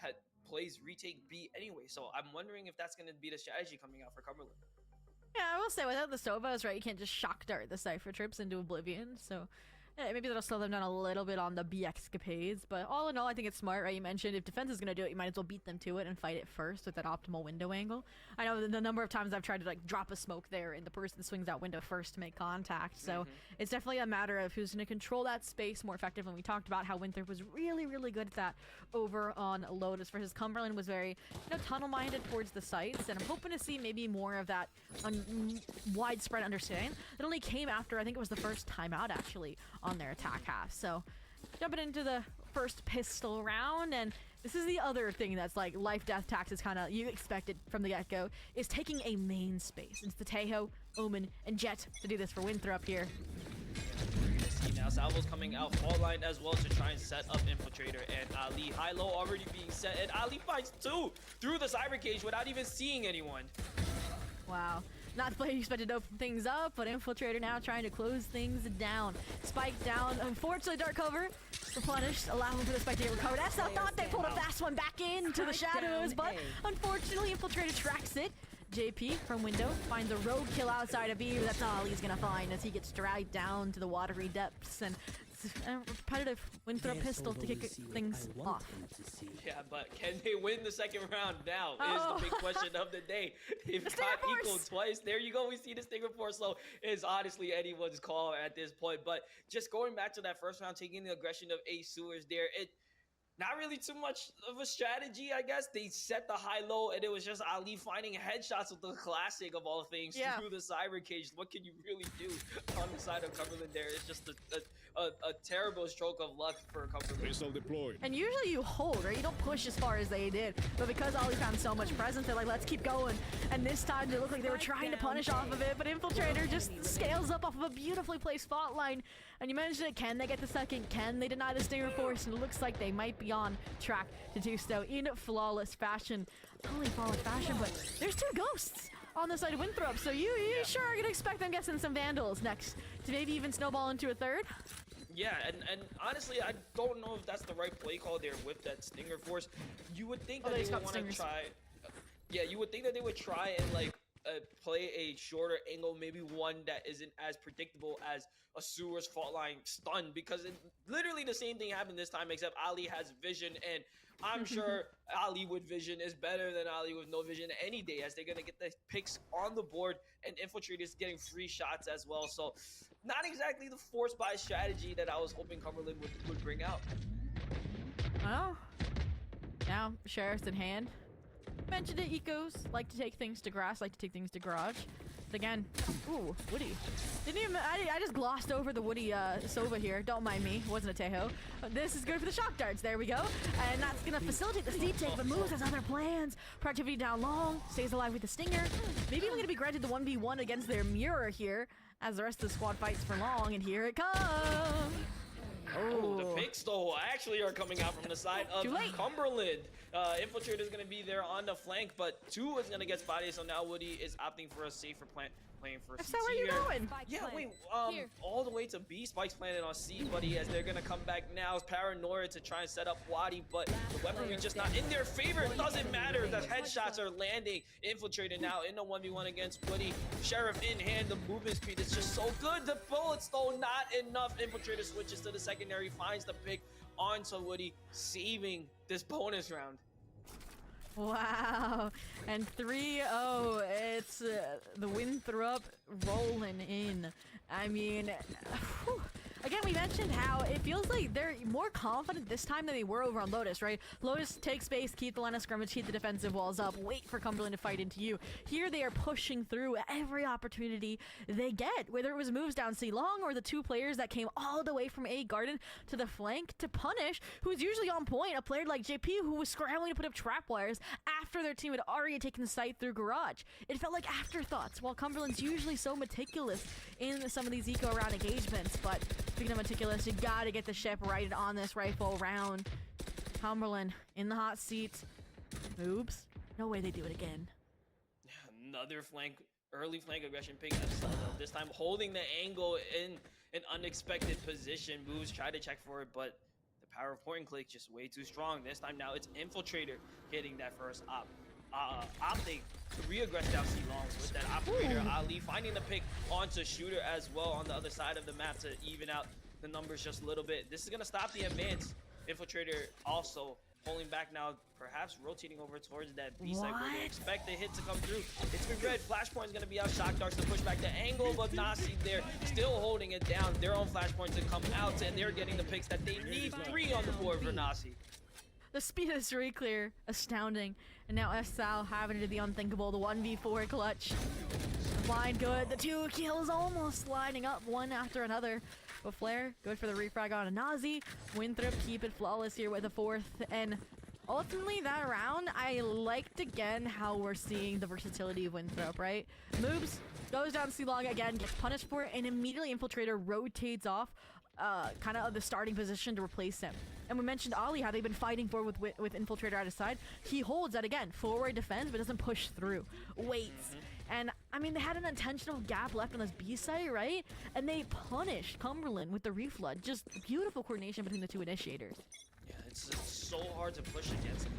S1: plays retake B anyway. So I'm wondering if that's going to be the strategy coming out for Cumberland.
S2: Yeah, I will say, without the Sovas, right, you can't just shock dart the Cypher trips into oblivion, so yeah, maybe that'll slow them down a little bit on the B escapades, but all in all, I think it's smart, right? You mentioned if defense is going to do it, you might as well beat them to it and fight it first with that optimal window angle. I know the number of times I've tried to like drop a smoke there and the person swings out window first to make contact, so it's definitely a matter of who's going to control that space more effectively. We talked about how Winthrop was really, really good at that over on Lotus versus Cumberland was very, you know, tunnel-minded towards the sites, and I'm hoping to see maybe more of that widespread understanding that only came after, I think it was the first timeout actually on their attack half. So jumping into the first pistol round, and this is the other thing that's like life death taxes kind of you expected from the get-go, is taking a main space. It's the Taeho, Omen, and Jet to do this for Winthrop here.
S1: We're gonna see now Salvo's coming out fault line as well to try and set up Infiltrator, and Ali high-low already being set, and Ali finds 2 through the cyber cage without even seeing anyone.
S2: Wow. Not the player you expected to open things up, but Infiltrator now trying to close things down. Spike down. Unfortunately, dark cover replenished, allowing for the spike to recover. That's not thought. They pulled a fast one back into the shadows, but unfortunately, Infiltrator tracks it. JP from window finds a rogue kill outside of B, but that's all he's gonna find as he gets dragged down to the watery depths, and a repetitive Winthrop pistol to kick things off.
S1: Yeah, but can they win the second round now is the big question of the day. They've got equal twice. There you go. We see the Stinger Force, so it's honestly anyone's call at this point. But just going back to that first round, taking the aggression of Ace Sewers there, not really too much of a strategy, I guess. They set the high-low, and it was just Ali finding headshots with the classic of all things through the cyber cage. What can you really do on the side of Cumberland there? It's just a terrible stroke of luck for Cumberland.
S4: Missile deployed.
S2: And usually you hold, right? You don't push as far as they did. But because Ali found so much presence, they're like, let's keep going. And this time, it looked like they were trying to punish off of it, but Infiltrator just scales up off of a beautifully placed fault line. And you mentioned it, can they get the second? Can they deny the Stinger Force? And it looks like they might be on track to do so in flawless fashion. Not only flawless fashion, but there's 2 ghosts on the side of Winthrop, so you sure are gonna expect them guessing some Vandals next to maybe even snowball into a third?
S1: Yeah, and honestly, I don't know if that's the right play call there with that Stinger Force. You would think that they would want to try... Yeah, you would think that they would try and like play a shorter angle, maybe one that isn't as predictable as a Sewer's fault line stun, because literally the same thing happened this time, except Ali has vision, and I'm sure Ali with vision is better than Ali with no vision any day, as they're going to get the picks on the board, and Infiltrators getting free shots as well. So not exactly the force buy strategy that I was hoping Cumberland would bring out.
S2: Well, now Sheriff's in hand. Mentioned it, Ecos like to take things to grass, like to take things to garage. But again, ooh, Woody. Didn't even, I just glossed over the Woody Sova here. Don't mind me, wasn't a Tejo. This is good for the shock darts, there we go. And that's gonna facilitate the steep take, but Moves has other plans. Productivity down long, stays alive with the Stinger. Maybe even gonna be granted the 1v1 against their mirror here, as the rest of the squad fights for long, and here it comes.
S1: Oh, the picks though actually are coming out from the side of Cumberland. Infiltrator is going to be there on the flank, but 2 is going to get spotted, so now Woody is opting for a safer playing for CT.
S2: So where you going?
S1: Yeah, wait, all the way to B. Spike's planted on C, buddy, as they're going to come back now. Paranoia to try and set up Wadi, but the weaponry just not in their favor. It doesn't matter. The headshots are landing. Infiltrator now in the 1v1 against Woody. Sheriff in hand. The movement speed is just so good. The bullets, though, not enough. Infiltrator switches to the secondary, finds the pick onto Woody, saving this bonus round.
S2: Wow, and 3-0, it's the Winthrop rolling in. I mean, whew. Again, we mentioned how it feels like they're more confident this time than they were over on Lotus, right? Lotus take space, keep the line of scrimmage, keep the defensive walls up, wait for Cumberland to fight into you. Here they are pushing through every opportunity they get, whether it was moves down C long or the 2 players that came all the way from A Garden to the flank to punish, who's usually on point, a player like JP who was scrambling to put up trap wires after their team had already taken the site through garage. It felt like afterthoughts, while Cumberland's usually so meticulous in some of these eco-round engagements, but speaking of meticulous, you gotta get the ship right on this rifle round. Cumberland in the hot seat. Moves. No way they do it again.
S1: Another early flank aggression pick. This time holding the angle in an unexpected position. Moves, try to check for it, but the power of point and click just way too strong. This time now it's Infiltrator hitting that first op. Opting to re-aggress down C longs with that operator. Ali finding the pick onto Shooter as well on the other side of the map to even out the numbers just a little bit. This is going to stop the advance. Infiltrator also pulling back now, perhaps rotating over towards that B side where they expect the hit to come through. It's been red. Flashpoint is going to be out. Shock darts to push back the angle, but Nasi there still holding it down. Their own flashpoint to come out, and they're getting the picks that they need. 3 on the board for Nasi.
S2: The speed of this reclear, astounding. And now SL having to do the unthinkable, the 1v4 clutch. The blind good, the 2 kills almost lining up one after another. But Flare, good for the refrag on a Nazi. Winthrop keep it flawless here with a 4th. And ultimately that round, I liked again how we're seeing the versatility of Winthrop, right? Moves, goes down C long again, gets punished for it, and immediately Infiltrator rotates off kind of the starting position to replace him. And we mentioned Ali, how they've been fighting forward with Infiltrator at his side. He holds that again, forward defense, but doesn't push through. Waits. And I mean, they had an intentional gap left on this B site, right? And they punished Cumberland with the reflood. Just beautiful coordination between the 2 initiators.
S1: Yeah, it's so hard to push against them.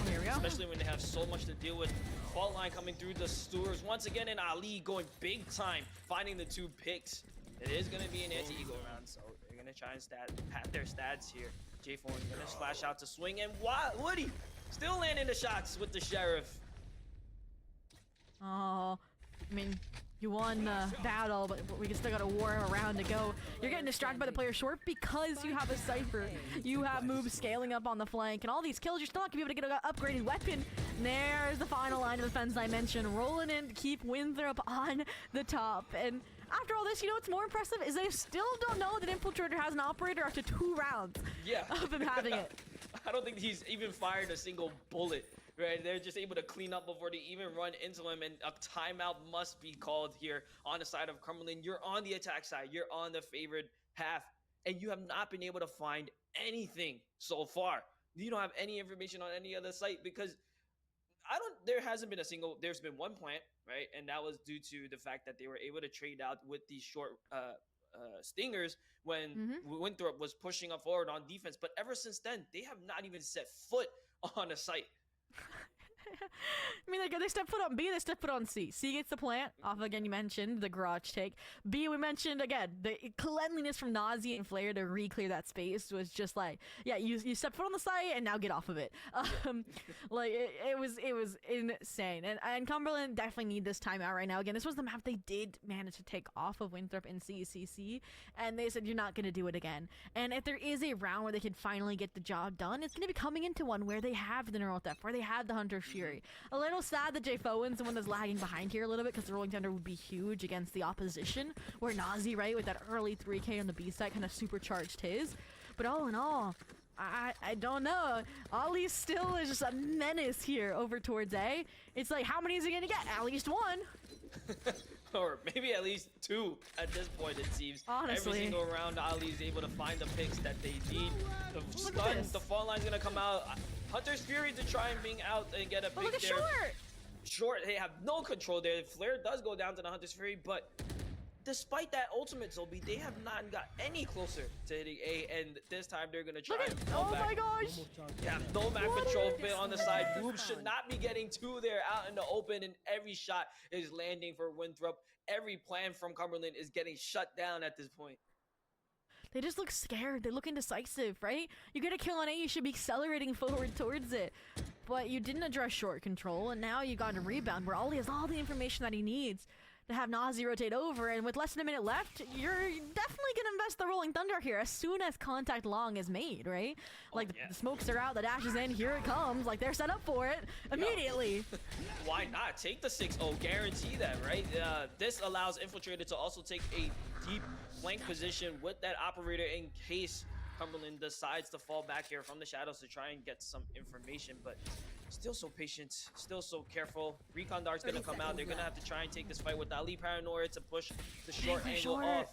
S2: Here we go.
S1: Especially when they have so much to deal with. Fault line coming through the Stewards once again, and Ali going big time, finding the 2 picks. It is going to be an anti-ego round, so they're going to try and pat their stats here. J4 is going to splash out to swing, and Woody still landing the shots with the Sheriff.
S2: Oh, I mean, you won the battle, but we still got a war around to go. You're getting distracted by the player short because you have a Cypher. You have moves scaling up on the flank, and all these kills, you're still not going to be able to get an upgraded weapon. And there's the final line of defense I mentioned, rolling in to keep Winthrop on the top. And after all this, you know what's more impressive is they still don't know that Infiltrator has an operator after 2 rounds of him having it.
S1: I don't think he's even fired a single bullet. Right, they're just able to clean up before they even run into him, and a timeout must be called here on the side of Cumberland. You're on the attack side, you're on the favored half, and you have not been able to find anything so far. You don't have any information on any other site because there's been 1 plant, right? And that was due to the fact that they were able to trade out with these short stingers when Winthrop was pushing up forward on defense. But ever since then, they have not even set foot on a site.
S2: I mean, they step foot on B, they step foot on C. C gets the plant off again. You mentioned the garage take. B, we mentioned again the cleanliness from Nazi and Flare to re-clear that space was just like, yeah, you step foot on the site and now get off of it. Like it was insane. And Cumberland definitely need this timeout right now. Again, this was the map they did manage to take off of Winthrop in CCC, and they said you're not gonna do it again. And if there is a round where they can finally get the job done, it's gonna be coming into one where they have the neural theft, where they have the Hunter's Fury. A little sad that Jay Fowen's the one that's lagging behind here a little bit, because the Rolling Thunder would be huge against the opposition, where Nazi, right, with that early 3K on the B side kind of supercharged his. But all in all, I don't know. Ollie still is just a menace here over towards A. It's like, how many is he gonna get? At least one.
S1: Or maybe at least two at this point, it seems.
S2: Honestly.
S1: Every single round, Ali's able to find the picks that they need. The
S2: Look at
S1: stun,
S2: this.
S1: the fall line's gonna come out. Hunter's Fury to try and bring out and get a
S2: But
S1: pick
S2: look at
S1: there.
S2: Short.
S1: Short, they have no control there. Flare does go down to the Hunter's Fury, but despite that ultimate, Zolby, they have not got any closer to hitting A, and this time they're gonna try
S2: Look
S1: and
S2: at,
S1: fall
S2: oh
S1: back.
S2: my gosh.
S1: Yeah, no map
S2: What
S1: control
S2: is
S1: bit on the side. Boobs should not be getting two there out in the open, and every shot is landing for Winthrop. Every plan from Cumberland is getting shut down at this point.
S2: They just look scared. They look indecisive, right? You get a kill on A, you should be accelerating forward towards it. But you didn't address short control, and now you got a rebound where Ollie has all the information that he needs to have Nazi rotate over, and with less than a minute left, you're definitely gonna invest the Rolling Thunder here as soon as contact long is made, right? Like,
S1: yeah.
S2: the smokes are out, the dash is in, here it comes, like, they're set up for it immediately.
S1: Why not? Take the 6-0, guarantee that, right? This allows Infiltrator to also take a deep flank position with that operator in case Cumberland decides to fall back here from the shadows to try and get some information, but still so patient, still so careful. Recon Dart's gonna come out. They're gonna have to try and take this fight with Ali Paranoia to push the short angle off.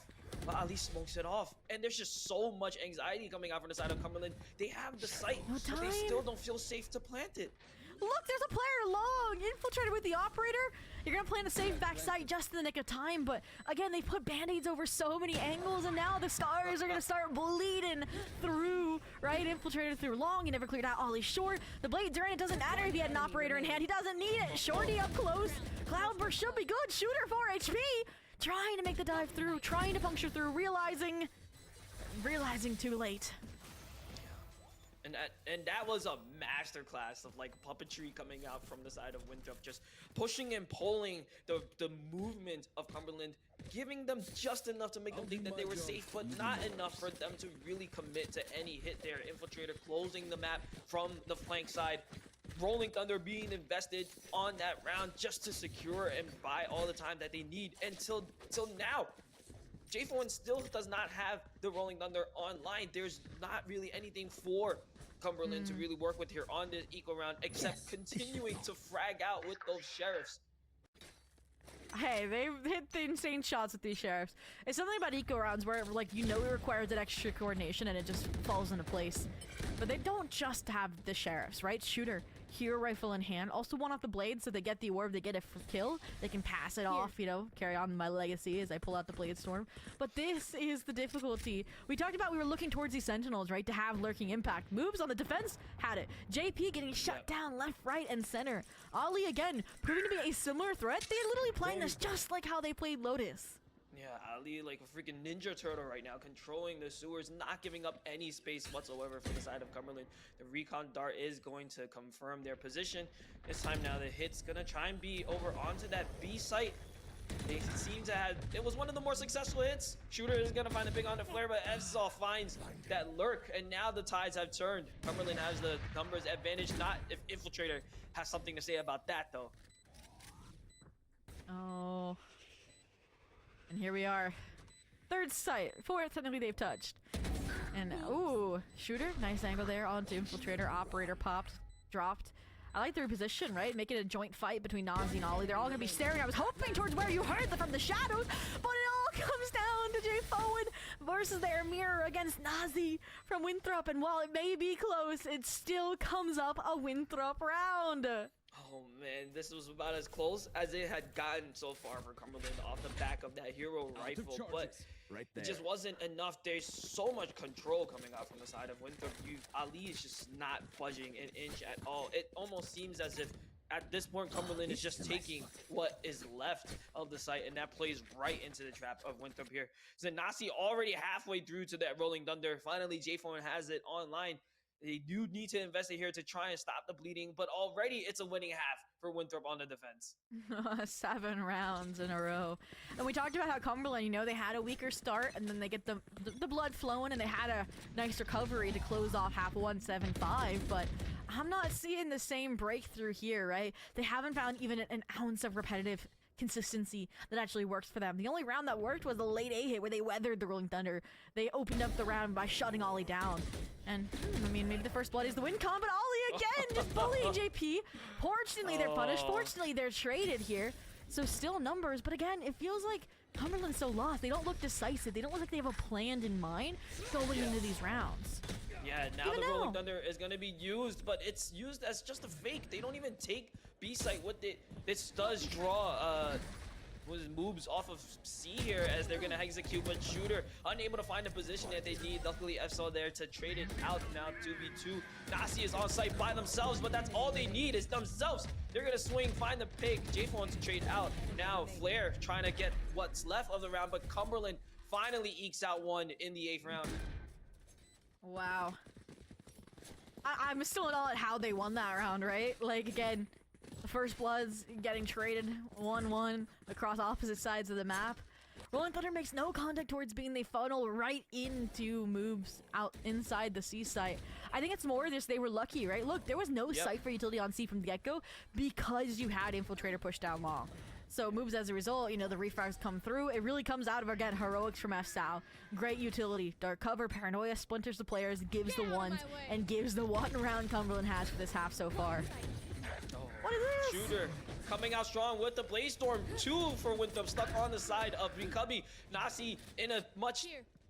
S1: But Ali smokes it off. And there's just so much anxiety coming out from the side of Cumberland. They have the site,
S2: No
S1: but they
S2: time.
S1: still don't feel safe to plant it.
S2: Look, there's a player long, infiltrated with the operator. You're gonna plant a safe back site just in the nick of time, but again, they put band-aids over so many angles, and now the stars are gonna start bleeding through, right? Infiltrator through long, he never cleared out Ollie short. The blades are in, it doesn't matter if he had an operator in hand, he doesn't need it. Shorty up close, Cloudburst should be good, shooter 4 HP. Trying to make the dive through, trying to puncture through, realizing too late.
S1: And that was a masterclass of like puppetry coming out from the side of Winthrop, just pushing and pulling the movement of Cumberland, giving them just enough to make them think that they were safe, but not enough for them to really commit to any hit there. Infiltrator closing the map from the flank side. Rolling Thunder being invested on that round just to secure and buy all the time that they need until now. J4 still does not have the Rolling Thunder online. There's not really anything for Cumberland to really work with here on this eco round, except continuing to frag out with those sheriffs.
S2: Hey, they've hit the insane shots with these sheriffs. It's something about eco rounds where, like, you know it requires that extra coordination and it just falls into place. But they don't just have the sheriffs, right? Shooter, hero rifle in hand, also one off the blade, so they get the orb, they get a kill, they can pass it off, you know, carry on my legacy as I pull out the blade storm. But this is the difficulty. We talked about we were looking towards these sentinels, right, to have lurking impact. Moves on the defense, had it. JP getting shut down left, right, and center. Ollie, again, proving to be a similar threat. They're literally playing this just like how they played Lotus.
S1: Yeah, Ali like a freaking ninja turtle right now, controlling the sewers, not giving up any space whatsoever from the side of Cumberland. The recon dart is going to confirm their position. This time now the hit's gonna try and be over onto that B site. They seem to have, it was one of the more successful hits. Shooter is gonna find a big on the flare, but Epsol finds that lurk, and now the tides have turned. Cumberland has the numbers advantage, not if Infiltrator has something to say about that though.
S2: Oh. And here we are. Third site. Fourth, technically they've touched. And, ooh, shooter. Nice angle there onto Infiltrator. Operator popped. Dropped. I like the reposition, right? Making a joint fight between Nazi and Ollie. They're all going to be staring. I was hoping towards where you heard them from the shadows, but it all comes down to Jay Fowen versus their mirror against Nazi from Winthrop. And while it may be close, it still comes up a Winthrop round.
S1: Oh man, this was about as close as it had gotten so far for Cumberland off the back of that hero rifle, but it just wasn't enough. There's so much control coming out from the side of Winthrop. Ali is just not budging an inch at all. It almost seems as if at this point, Cumberland is just taking what is left of the site, and that plays right into the trap of Winthrop here. Zanasi already halfway through to that Rolling Thunder. Finally, J-Phone has it online. They do need to invest it here to try and stop the bleeding, but already it's a winning half for Winthrop on the defense.
S2: 7 rounds in a row. And we talked about how Cumberland, you know, they had a weaker start, and then they get the blood flowing, and they had a nice recovery to close off half 1-7-5, but I'm not seeing the same breakthrough here, right? They haven't found even an ounce of repetitive consistency that actually works for them. The only round that worked was the late A hit where they weathered the Rolling Thunder. They opened up the round by shutting Ollie down. And, I mean, maybe the first blood is the win con, but Ollie again just bullying JP. Fortunately, they're punished. Fortunately, they're traded here. So still numbers, but again, it feels like Cumberland's so lost. They don't look decisive. They don't look like they have a plan in mind going into these rounds.
S1: Yeah, now the Rolling Thunder is going to be used, but it's used as just a fake. They don't even take B-site with it. This does draw moves off of C here as they're going to execute, but Shooter unable to find the position that they need. Luckily, FSO there to trade it out now 2v2. Nasi is on site by themselves, but that's all they need is themselves. They're going to swing, find the pick. J-Phone to trade out. Now Flair trying to get what's left of the round, but Cumberland finally ekes out one in the 8th round.
S2: Wow. I'm still in awe at how they won that round, right? Like, again, the first bloods getting traded 1-1 across opposite sides of the map. Rolling Thunder makes no contact towards being they funnel right into moves out inside the C site. I think it's more just they were lucky, right? Look, there was no Cypher utility on C from the get-go because you had Infiltrator push down long. So moves as a result, you know, the refrags come through. It really comes out of, again, heroics from FSAL. Great utility. Dark cover, paranoia, splinters the players, gives the ones, and gives the 1 round Cumberland has for this half so far. What is this?
S1: Shooter coming out strong with the Blaze Storm. 2 for Winthrop, stuck on the side of Rinkabi. Nasi in a much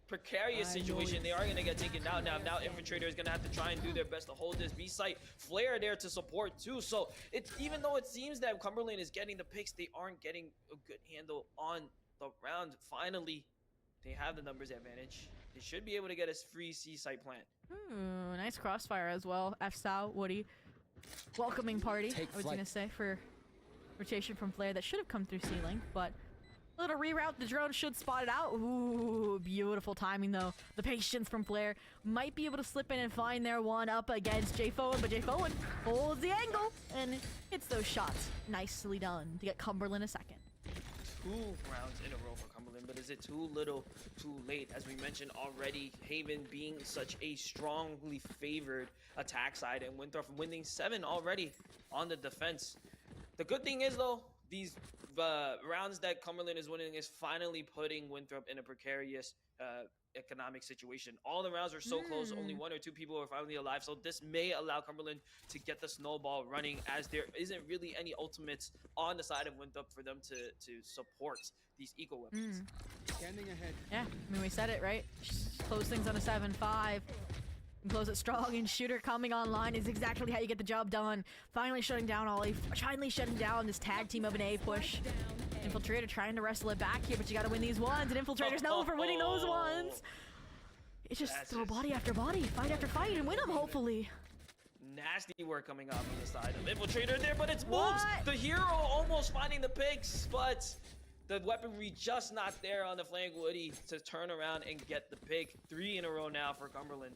S1: precarious situation. They are going to get taken down now. Now Infiltrator is going to have to try and do their best to hold this B site. Flare there to support too. So it's, even though it seems that Cumberland is getting the picks, they aren't getting a good handle on the round. Finally, they have the numbers advantage. They should be able to get a free C site plant.
S2: Nice crossfire as well. FSAL, Woody. Welcoming party, I was going to say, for rotation from Flare that should have come through ceiling, but a little reroute. The drone should spot it out. Ooh, beautiful timing though. The patience from Flare might be able to slip in and find their one up against J-Phone, but J-Phone holds the angle and hits those shots. Nicely done to get Cumberland a second.
S1: 2 rounds in a row for Cumberland, but is it too little, too late? As we mentioned already, Haven being such a strongly favored attack side, and Winthrop winning 7 already on the defense. The good thing is, though, these rounds that Cumberland is winning is finally putting Winthrop in a precarious economic situation. All the rounds are so close, only 1 or 2 people are finally alive, so this may allow Cumberland to get the snowball running, as there isn't really any ultimates on the side of Winthrop for them to support these eco weapons.
S4: Standing ahead.
S2: Yeah, I mean, we said it, right? Close things on a 7-5. And close it strong, and Shooter coming online is exactly how you get the job done. Finally shutting down Ollie. Finally shutting down this tag team of an A push. Infiltrator trying to wrestle it back here, but you gotta win these ones, and Infiltrator's known for winning those ones. It's just throw body after body, fight after fight, and win them, hopefully.
S1: Nasty work coming out on the side of Infiltrator there, but it's moves. The hero almost finding the picks, but the weaponry just not there on the flank. Woody to turn around and get the pick. 3 in a row now for Cumberland.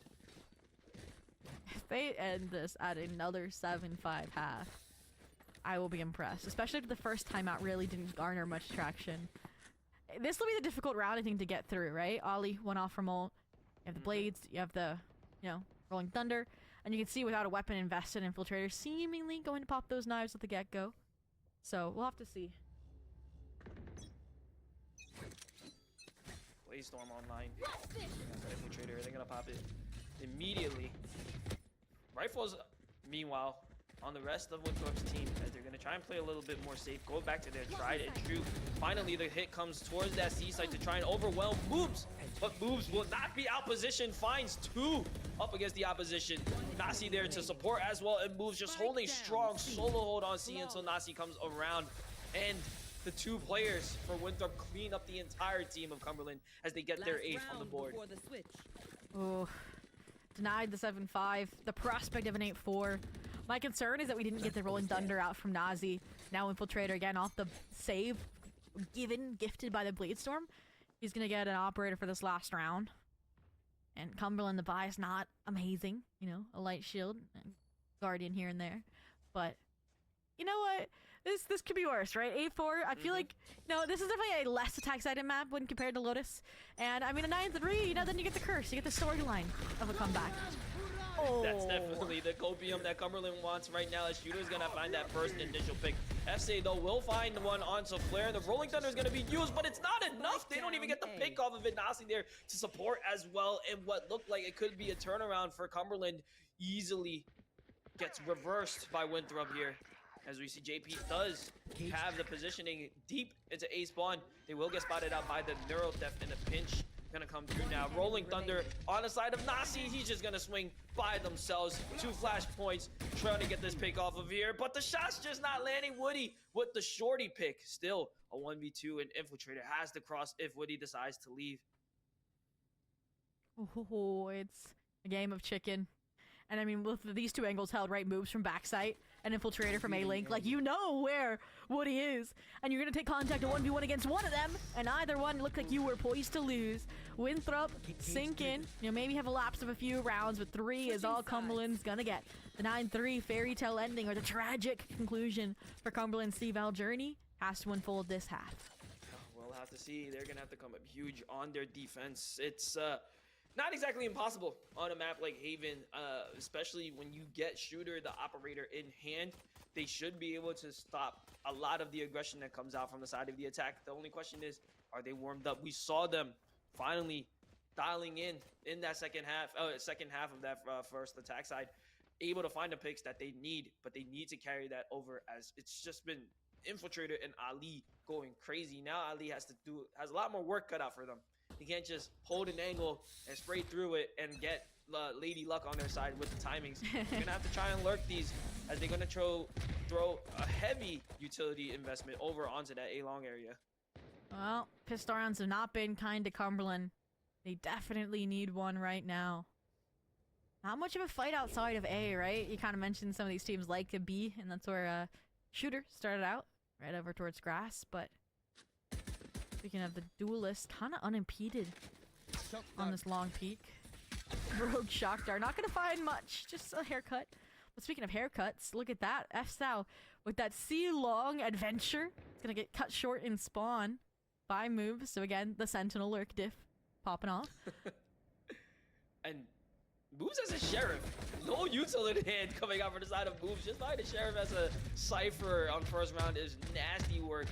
S2: If they end this at another 7-5 half, I will be impressed. Especially if the first time out really didn't garner much traction. This will be the difficult round, I think, to get through, right? Ollie went off from ult. You have the Blades, you have the, you know, Rolling Thunder. And you can see without a weapon invested, Infiltrator seemingly going to pop those knives at the get-go. So, we'll have to see.
S1: Blaze Storm online. Infiltrator, they're gonna pop it immediately. Rifles, meanwhile, on the rest of Winthrop's team, as they're going to try and play a little bit more safe, go back to their tried and true. Finally, the hit comes towards that C site to try and overwhelm Moves, but Moves will not be out position, finds 2 up against the opposition. Nasi there to support as well, and Moves just holding strong solo hold on C until Nasi comes around, and the 2 players for Winthrop clean up the entire team of Cumberland as they get their 8th on the board.
S2: Oh. Denied the 7-5. The prospect of an 8-4 My concern is that we didn't get the Rolling Thunder out from Nazi. Now Infiltrator again off the save gifted by the Bladestorm. He's gonna get an operator for this last round. And Cumberland, the buy is not amazing. You know, a light shield, and Guardian here and there. But you know what? This could be worse, right? A4, I feel like, no, this is definitely a less attack-sided map when compared to Lotus. And, I mean, a 9-3, you know, then you get the curse. You get the storyline of a comeback. Oh.
S1: That's definitely the copium that Cumberland wants right now. As Shooter's gonna find that first initial pick. FCA, though, will find one onto Flare. The Rolling Thunder is gonna be used, but it's not enough. They don't even get the pick off of it. Nasi there to support as well. And what looked like it could be a turnaround for Cumberland easily gets reversed by Winthrop here. As we see, JP does have the positioning deep into A spawn. They will get spotted out by the Neuro Theft in a pinch. Gonna come through now. Rolling Thunder on the side of Nasi. He's just gonna swing by themselves. 2 flash points, trying to get this pick off of here. But the shot's just not landing. Woody with the shorty pick. Still a 1v2, and Infiltrator has the cross if Woody decides to leave.
S2: Oh, it's a game of chicken. And I mean, with these two angles held, right, moves from backside and Infiltrator from A-Link, like, you know where Woody is. And you're going to take contact a 1v1 against one of them, and either one looked like you were poised to lose. Winthrop, sink in, you know, maybe have a lapse of a few rounds, but 3 is all Cumberland's going to get. The 9-3 fairy tale ending, or the tragic conclusion for Cumberland's CVAL journey, has to unfold this half.
S1: We'll have to see. They're going to have to come up huge on their defense. It's not exactly impossible on a map like Haven, especially when you get Shooter, the operator, in hand. They should be able to stop a lot of the aggression that comes out from the side of the attack. The only question is, are they warmed up? We saw them finally dialing in that second half of that first attack side, able to find the picks that they need, but they need to carry that over, as it's just been Infiltrator and Ali going crazy. Now Ali has a lot more work cut out for them. You can't just hold an angle and spray through it and get Lady Luck on their side with the timings. You're going to have to try and lurk these, as they're going to throw a heavy utility investment over onto that A-long area.
S2: Well, pistol rounds have not been kind to Cumberland. They definitely need one right now. Not much of a fight outside of A, right? You kind of mentioned some of these teams like B, and that's where Shooter started out, right over towards Grass, but speaking of the duelist, kind of unimpeded on this long peak. Rogue Shock Dart, not going to find much, just a haircut. But speaking of haircuts, look at that. FSAO with that C-long adventure. It's going to get cut short in spawn by moves. So again, the Sentinel lurk diff popping off.
S1: And Moves as a Sheriff. No utility hand coming out for the side of Moves. Just like the Sheriff as a Cypher on first round is nasty work.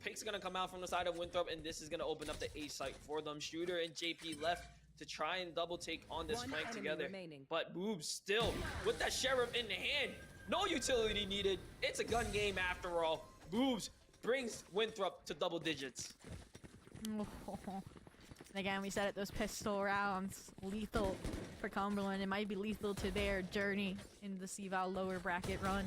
S1: Pick's gonna come out from the side of Winthrop, and this is gonna open up the A site for them. Shooter and JP left to try and double take on this flank together. But Moves still with that Sheriff in the hand. No utility needed. It's a gun game after all. Moves brings Winthrop to double digits.
S2: Again, we said it, those pistol rounds, lethal for Cumberland. It might be lethal to their journey into the CVAL lower bracket run.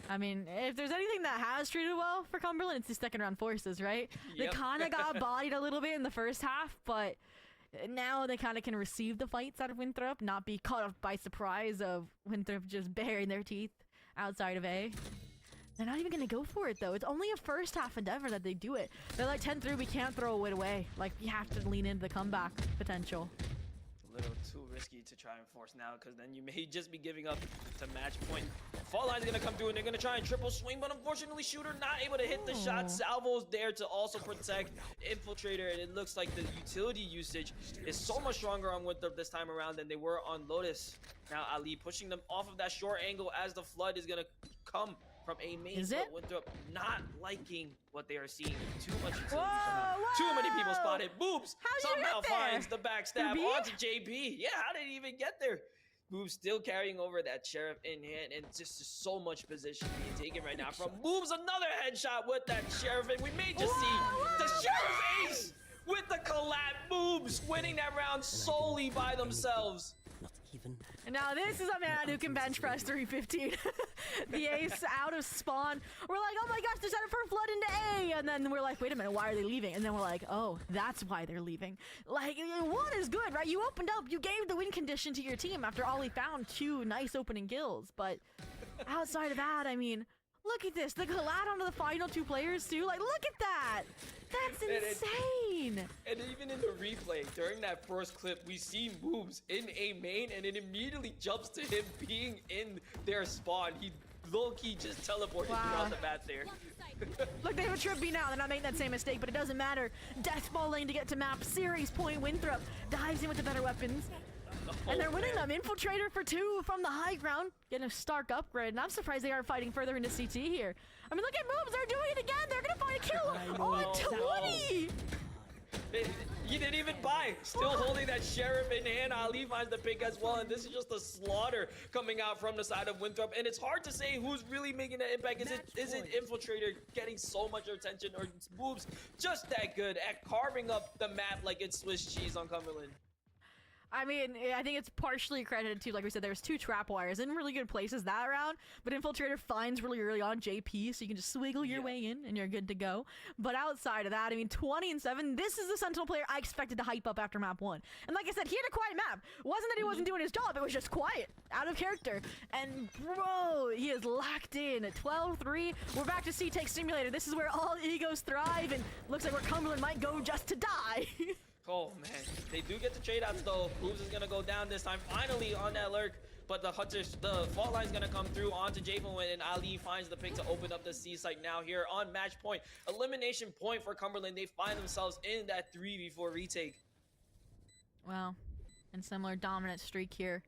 S2: I mean, if there's anything that has treated well for Cumberland, it's the second round forces, right? Yep. They kind of got bodied a little bit in the first half, but now they kind of can receive the fights out of Winthrop, not be caught off by surprise of Winthrop just baring their teeth outside of A. They're not even going to go for it, though. It's only a first half endeavor that they do it. They're like 10-3, we can't throw it away. Like, we have to lean into the comeback potential.
S1: A little too risky to try and force now, because then you may just be giving up to match point. Fall line's going to come through, and they're going to try and triple swing, but unfortunately, Shooter not able to hit the shot. Salvo's there to also protect Infiltrator, and it looks like the utility usage is so much stronger on Winthrop this time around than they were on Lotus. Now, Ali pushing them off of that short angle as the flood is going to come from a main.
S2: Is it?
S1: Winthrop not liking what they are seeing. Too much utility. Too many people spotted. Boobs somehow finds the backstab onto JP. Yeah, how did he even get there? Boobs still carrying over that Sheriff in hand, and just so much position being taken right now from Boobs. Another headshot with that Sheriff, and we may just see the Sheriff ace with the collab. Boobs winning that round solely by themselves.
S2: And now this is a man who can bench press 315. The ace out of spawn. We're like, oh my gosh, they're setting for a flood into A. And then we're like, wait a minute, why are they leaving? And then we're like, oh, that's why they're leaving. Like, one is good, right? You opened up, you gave the win condition to your team after Ollie found 2 nice opening kills. But Outside of that, I mean, look at this. The collab onto the final 2 players too. Like, look at that. That's insane.
S1: And even in the replay, during that first clip, we see moves in A main, and it immediately jumps to him being in their spawn. He low-key just teleported throughout the map there.
S2: Look, they have a trip B now. They're not making that same mistake, but it doesn't matter. Death balling to get to map. Series point. Winthrop dives in with the better weapons. And they're winning them. Infiltrator for 2 from the high ground. Getting a Stark upgrade. And I'm surprised they aren't fighting further into CT here. I mean, look at moves. They're doing it again. They're going to find a kill on 20.
S1: He didn't even buy. Still holding that Sheriff in hand. Ali finds the pick as well. And this is just a slaughter coming out from the side of Winthrop. And it's hard to say who's really making an impact. Is it Infiltrator getting so much attention, or moves just that good at carving up the map like it's Swiss cheese on Cumberland?
S2: I mean, I think it's partially credited to, like we said, there's 2 trap wires in really good places that round, but Infiltrator finds really early on JP, so you can just swiggle your way in and you're good to go. But outside of that, I mean, 20-7, this is the Sentinel player I expected to hype up after map 1. And like I said, he had a quiet map. Wasn't that he wasn't doing his job, it was just quiet, out of character. And bro, he is locked in at 12-3. We're back to C-Take Simulator. This is where all egos thrive, and looks like where Cumberland might go just to die.
S1: Oh man, they do get the trade outs though. Hooves is gonna go down this time, finally on that lurk. But the fault line's gonna come through onto Javen, and Ali finds the pick to open up the C site now here on match point. Elimination point for Cumberland. They find themselves in that 3v4 retake.
S2: Well, and similar dominant streak here.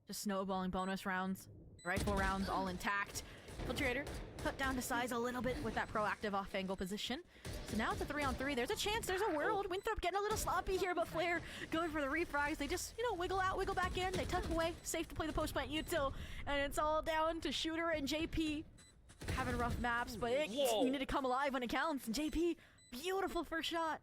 S2: Just snowballing bonus rounds, rifle rounds all intact. Infiltrator cut down to size a little bit with that proactive off-angle position. So now it's a 3-on-3. There's a chance. There's a world. Winthrop getting a little sloppy here, but Flair going for the refrags. They just, you know, wiggle out, wiggle back in. They tuck away. Safe to play the post-plant util. And it's all down to Shooter and JP. Having rough maps, but you need to come alive when it counts. And JP, beautiful first shot.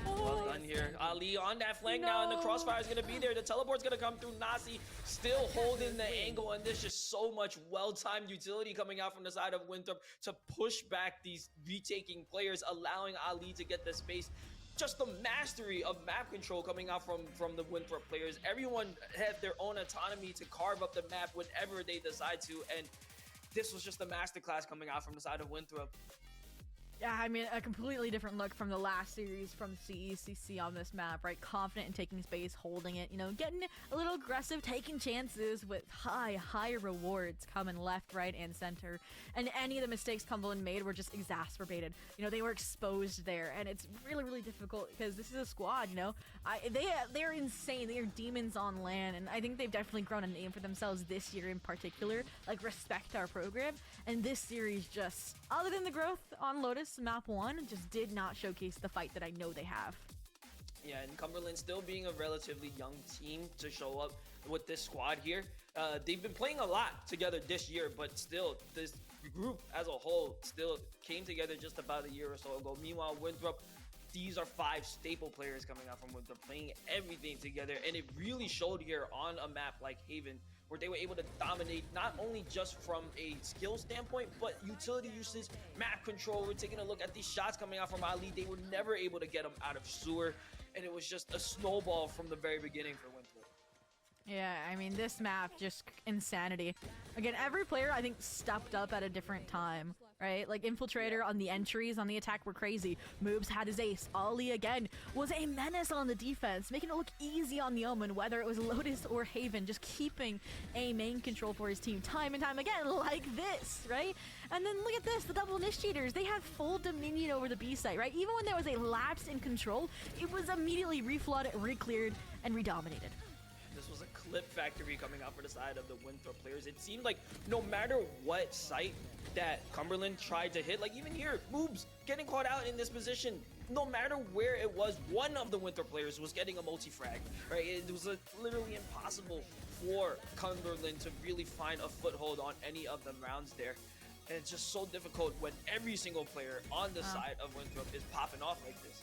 S1: Well done here. Ali on that flank now, and the crossfire is going to be there. The teleport's going to come through. Nasi still holding the angle, and there's just so much well-timed utility coming out from the side of Winthrop to push back these retaking players, allowing Ali to get the space. Just the mastery of map control coming out from the Winthrop players. Everyone has their own autonomy to carve up the map whenever they decide to, and this was just a masterclass coming out from the side of Winthrop.
S2: Yeah, I mean, a completely different look from the last series from CECC on this map, right? Confident in taking space, holding it, you know, getting a little aggressive, taking chances with high rewards coming left, right, and center. And any of the mistakes Cumberland made were just exacerbated. You know, they were exposed there, and it's really, really difficult because this is a squad, you know? They're insane. They are demons on land, and I think they've definitely grown a name for themselves this year in particular. Like, respect our program. And this series just, other than the growth on Lotus, map 1 just did not showcase the fight that I know they have.
S1: Yeah, and Cumberland still being a relatively young team to show up with this squad here. They've been playing a lot together this year, but still, this group as a whole still came together just about a year or so ago. Meanwhile, Winthrop, these are 5 staple players coming out from Winthrop, playing everything together, and it really showed here on a map like Haven, where they were able to dominate not only just from a skill standpoint, but utility usage, map control. We're taking a look at these shots coming out from Ali. They were never able to get them out of sewer, and it was just a snowball from the very beginning for Winthrop.
S2: Yeah, I mean, this map, just insanity. Again, every player, I think, stepped up at a different time, right? Like, Infiltrator on the entries, on the attack were crazy. Moobs had his ace. Ali, again, was a menace on the defense, making it look easy on the Omen, whether it was Lotus or Haven, just keeping a main control for his team time and time again, like this, right? And then look at this, the double initiators. They have full dominion over the B site, right? Even when there was a lapse in control, it was immediately reflooded, re-cleared, and redominated.
S1: This was a clip factory coming out for the side of the Winthrop players. It seemed like no matter what site that Cumberland tried to hit, like even here, Moobs getting caught out in this position, no matter where it was, one of the Winthrop players was getting a multi-frag, right? It was literally impossible for Cumberland to really find a foothold on any of the rounds there. And it's just so difficult when every single player on the side of Winthrop is popping off like this.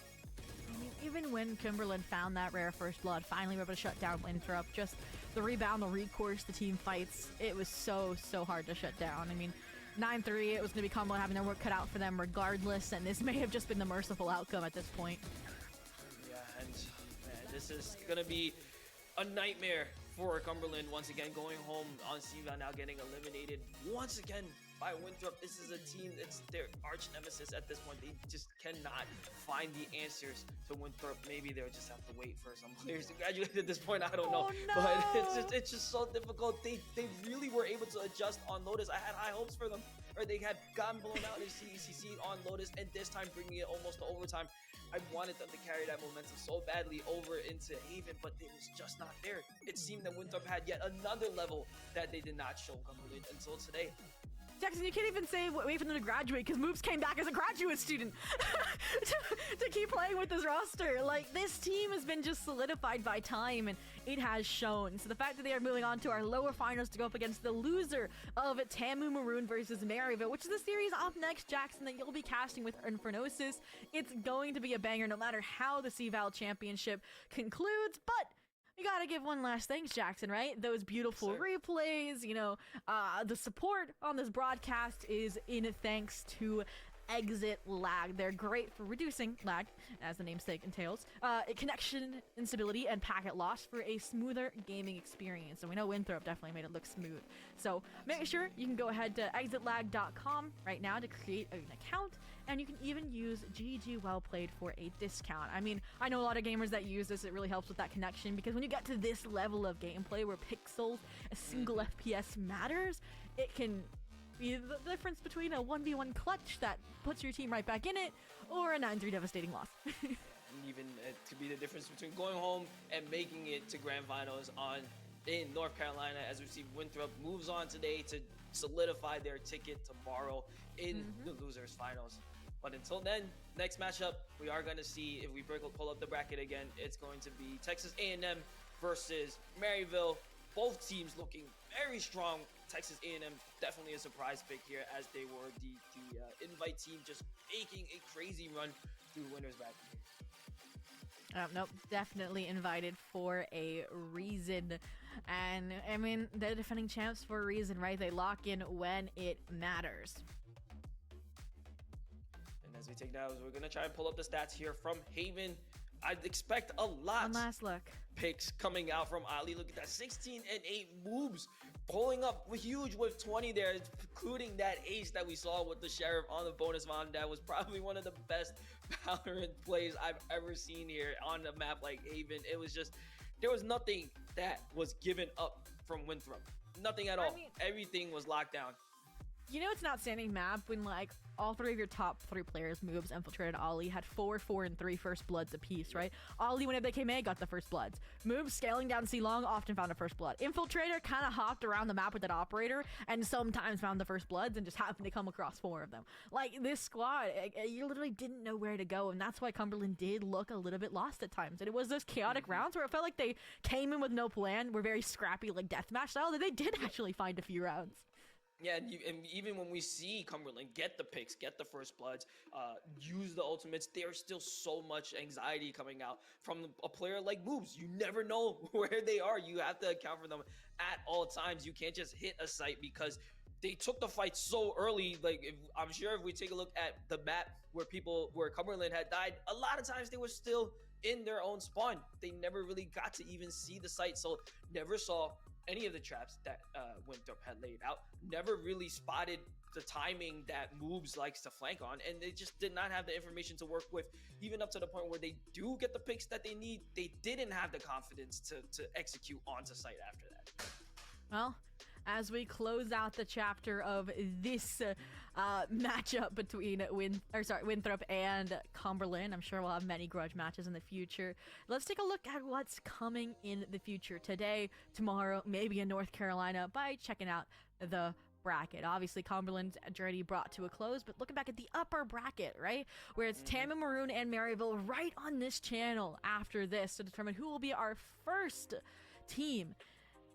S2: I mean, even when Cumberland found that rare first blood, finally were able to shut down Winthrop, just the rebound, the recourse, the team fights, it was so hard to shut down. I mean, 9-3, it was going to be Cumberland having their work cut out for them regardless, and this may have just been the merciful outcome at this point.
S1: Yeah, and man, this is going to be a nightmare for Cumberland once again going home on CVAL, now getting eliminated once again by Winthrop. This is a team, it's their arch nemesis at this point. They just cannot find the answers to Winthrop. Maybe they'll just have to wait for some players to graduate at this point. I don't know.
S2: No.
S1: But it's just so difficult. They really were able to adjust on Lotus. I had high hopes for them. Or they had gotten blown out in CECC on Lotus, and this time bringing it almost to overtime. I wanted them to carry that momentum so badly over into Haven, but it was just not there. It seemed that Winthrop had yet another level that they did not show Cumberland until today.
S2: Jackson, you can't even say wait for them to graduate because Moobs came back as a graduate student to keep playing with this roster. Like, this team has been just solidified by time, and it has shown. So the fact that they are moving on to our lower finals to go up against the loser of Tamu Maroon versus Maryville, which is the series up next, Jackson, that you'll be casting with Infernosis. It's going to be a banger no matter how the CVAL championship concludes, but we gotta give one last thanks, Jackson, right? Those beautiful replays, you know, the support on this broadcast is in thanks to Exit Lag. They're great for reducing lag, as the namesake entails, connection instability, and packet loss for a smoother gaming experience. And we know Winthrop definitely made it look smooth. So make sure you can go ahead to exitlag.com right now to create an account, and you can even use GG Well Played for a discount. I mean, I know a lot of gamers that use this. It really helps with that connection, because when you get to this level of gameplay where pixels, a single FPS matters, it can be the difference between a 1v1 clutch that puts your team right back in it, or a 9-3 devastating loss.
S1: Even it could be the difference between going home and making it to grand finals in North Carolina, as we see Winthrop moves on today to solidify their ticket tomorrow in the losers finals. But until then, next matchup, we are going to see, if we pull up the bracket again, it's going to be Texas A&M versus Maryville. Both teams looking very strong. Texas A&M definitely a surprise pick here, as they were the invite team, just making a crazy run through winners bracket.
S2: Nope, definitely invited for a reason. And I mean, they're defending champs for a reason, right? They lock in when it matters.
S1: And as we take now, we're going to try and pull up the stats here from Haven. I'd expect a lot.
S2: One last look.
S1: Picks coming out from Ali. Look at that, 16 and 8 moves, pulling up huge with 20 there, including that ace that we saw with the Sheriff on the bonus round. That was probably one of the best VALORANT plays I've ever seen here on a map like Haven. It was just, there was nothing that was given up from Winthrop. Nothing at all. I mean, everything was locked down.
S2: You know, it's an outstanding map when, like, all three of your top three players, Moves, Infiltrated, Ollie, had 4, 4, and 3 first bloods apiece, right? Ollie, whenever they came in, got the first bloods. Moves, scaling down C-Long, often found a first blood. Infiltrator kind of hopped around the map with that operator and sometimes found the first bloods and just happened to come across 4 of them. Like, this squad, you literally didn't know where to go, and that's why Cumberland did look a little bit lost at times. And it was those chaotic rounds where it felt like they came in with no plan, were very scrappy, like deathmatch style, that they did actually find a few rounds.
S1: Yeah, and even when we see Cumberland get the picks, get the first bloods, use the ultimates, there's still so much anxiety coming out from a player like Moves. You never know where they are. You have to account for them at all times. You can't just hit a site because they took the fight so early. Like, I'm sure if we take a look at the map where Cumberland had died, a lot of times they were still in their own spawn. They never really got to even see the site, so never saw any of the traps that Winthrop had laid out. Never really spotted the timing that Moves likes to flank on, and they just did not have the information to work with. Even up to the point where they do get the picks that they need, they didn't have the confidence to execute onto site after that.
S2: Well, as we close out the chapter of this matchup between Winthrop and Cumberland, I'm sure we'll have many grudge matches in the future. Let's take a look at what's coming in the future today, tomorrow, maybe in North Carolina, by checking out the bracket. Obviously, Cumberland's journey brought to a close, but looking back at the upper bracket, right, where it's Tamu Maroon and Maryville right on this channel after this to determine who will be our first team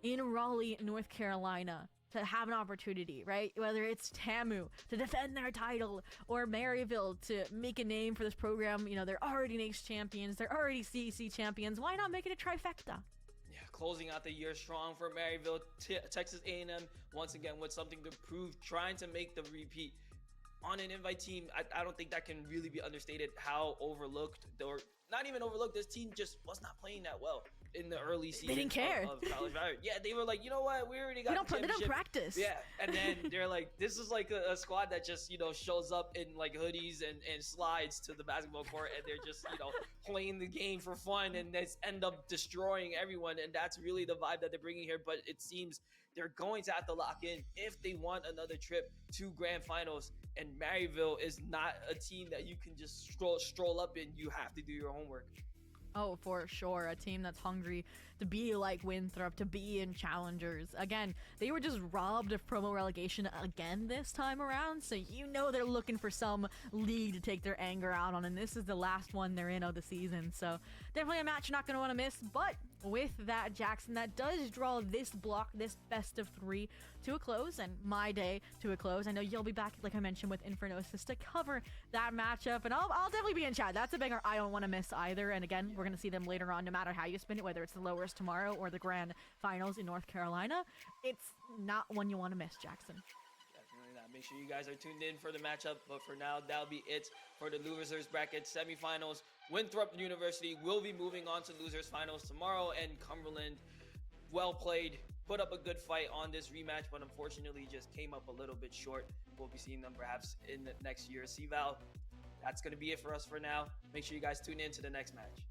S2: in Raleigh, North Carolina, to have an opportunity, right? Whether it's Tamu to defend their title or Maryville to make a name for this program. You know, they're already NACE champions, they're already CEC champions. Why not make it a trifecta?
S1: Yeah, closing out the year strong for Maryville. Texas A&M once again with something to prove, trying to make the repeat on an invite team. I don't think that can really be understated how overlooked, or not even overlooked, this team just was not playing that well. in the early season.
S2: They didn't care.
S1: Of College Valorant. Yeah, they were like, you know what, we already got the
S2: they don't
S1: championship.
S2: practice.
S1: Yeah, and then they're like, this is like a squad that just, shows up in like hoodies and slides to the basketball court, and they're just, playing the game for fun, and they end up destroying everyone. And that's really the vibe that they're bringing here. But it seems they're going to have to lock in if they want another trip to grand finals. And Maryville is not a team that you can just stroll up in. You have to do your homework.
S2: Oh, for sure. A team that's hungry to be like Winthrop, to be in challengers. Again, they were just robbed of promo relegation again this time around, so they're looking for some league to take their anger out on, and this is the last one they're in of the season. So definitely a match you're not going to want to miss. But with that, Jackson, that does draw this block, this best of 3 to a close, and my day to a close. I know you'll be back, like I mentioned, with Infernosis to cover that matchup, and I'll definitely be in chat. That's a banger I don't want to miss either. And again, we're going to see them later on, no matter how you spin it, whether it's the lowers tomorrow or the grand finals in North Carolina. It's not one you want to miss, Jackson.
S1: Definitely not. Make sure you guys are tuned in for the matchup. But for now, that'll be it for the losers bracket semifinals. Winthrop University will be moving on to losers finals tomorrow, and Cumberland, well played, put up a good fight on this rematch, but unfortunately just came up a little bit short. We'll be seeing them perhaps in the next year's CVAL. That's going to be it for us for now. Make sure you guys tune in to the next match.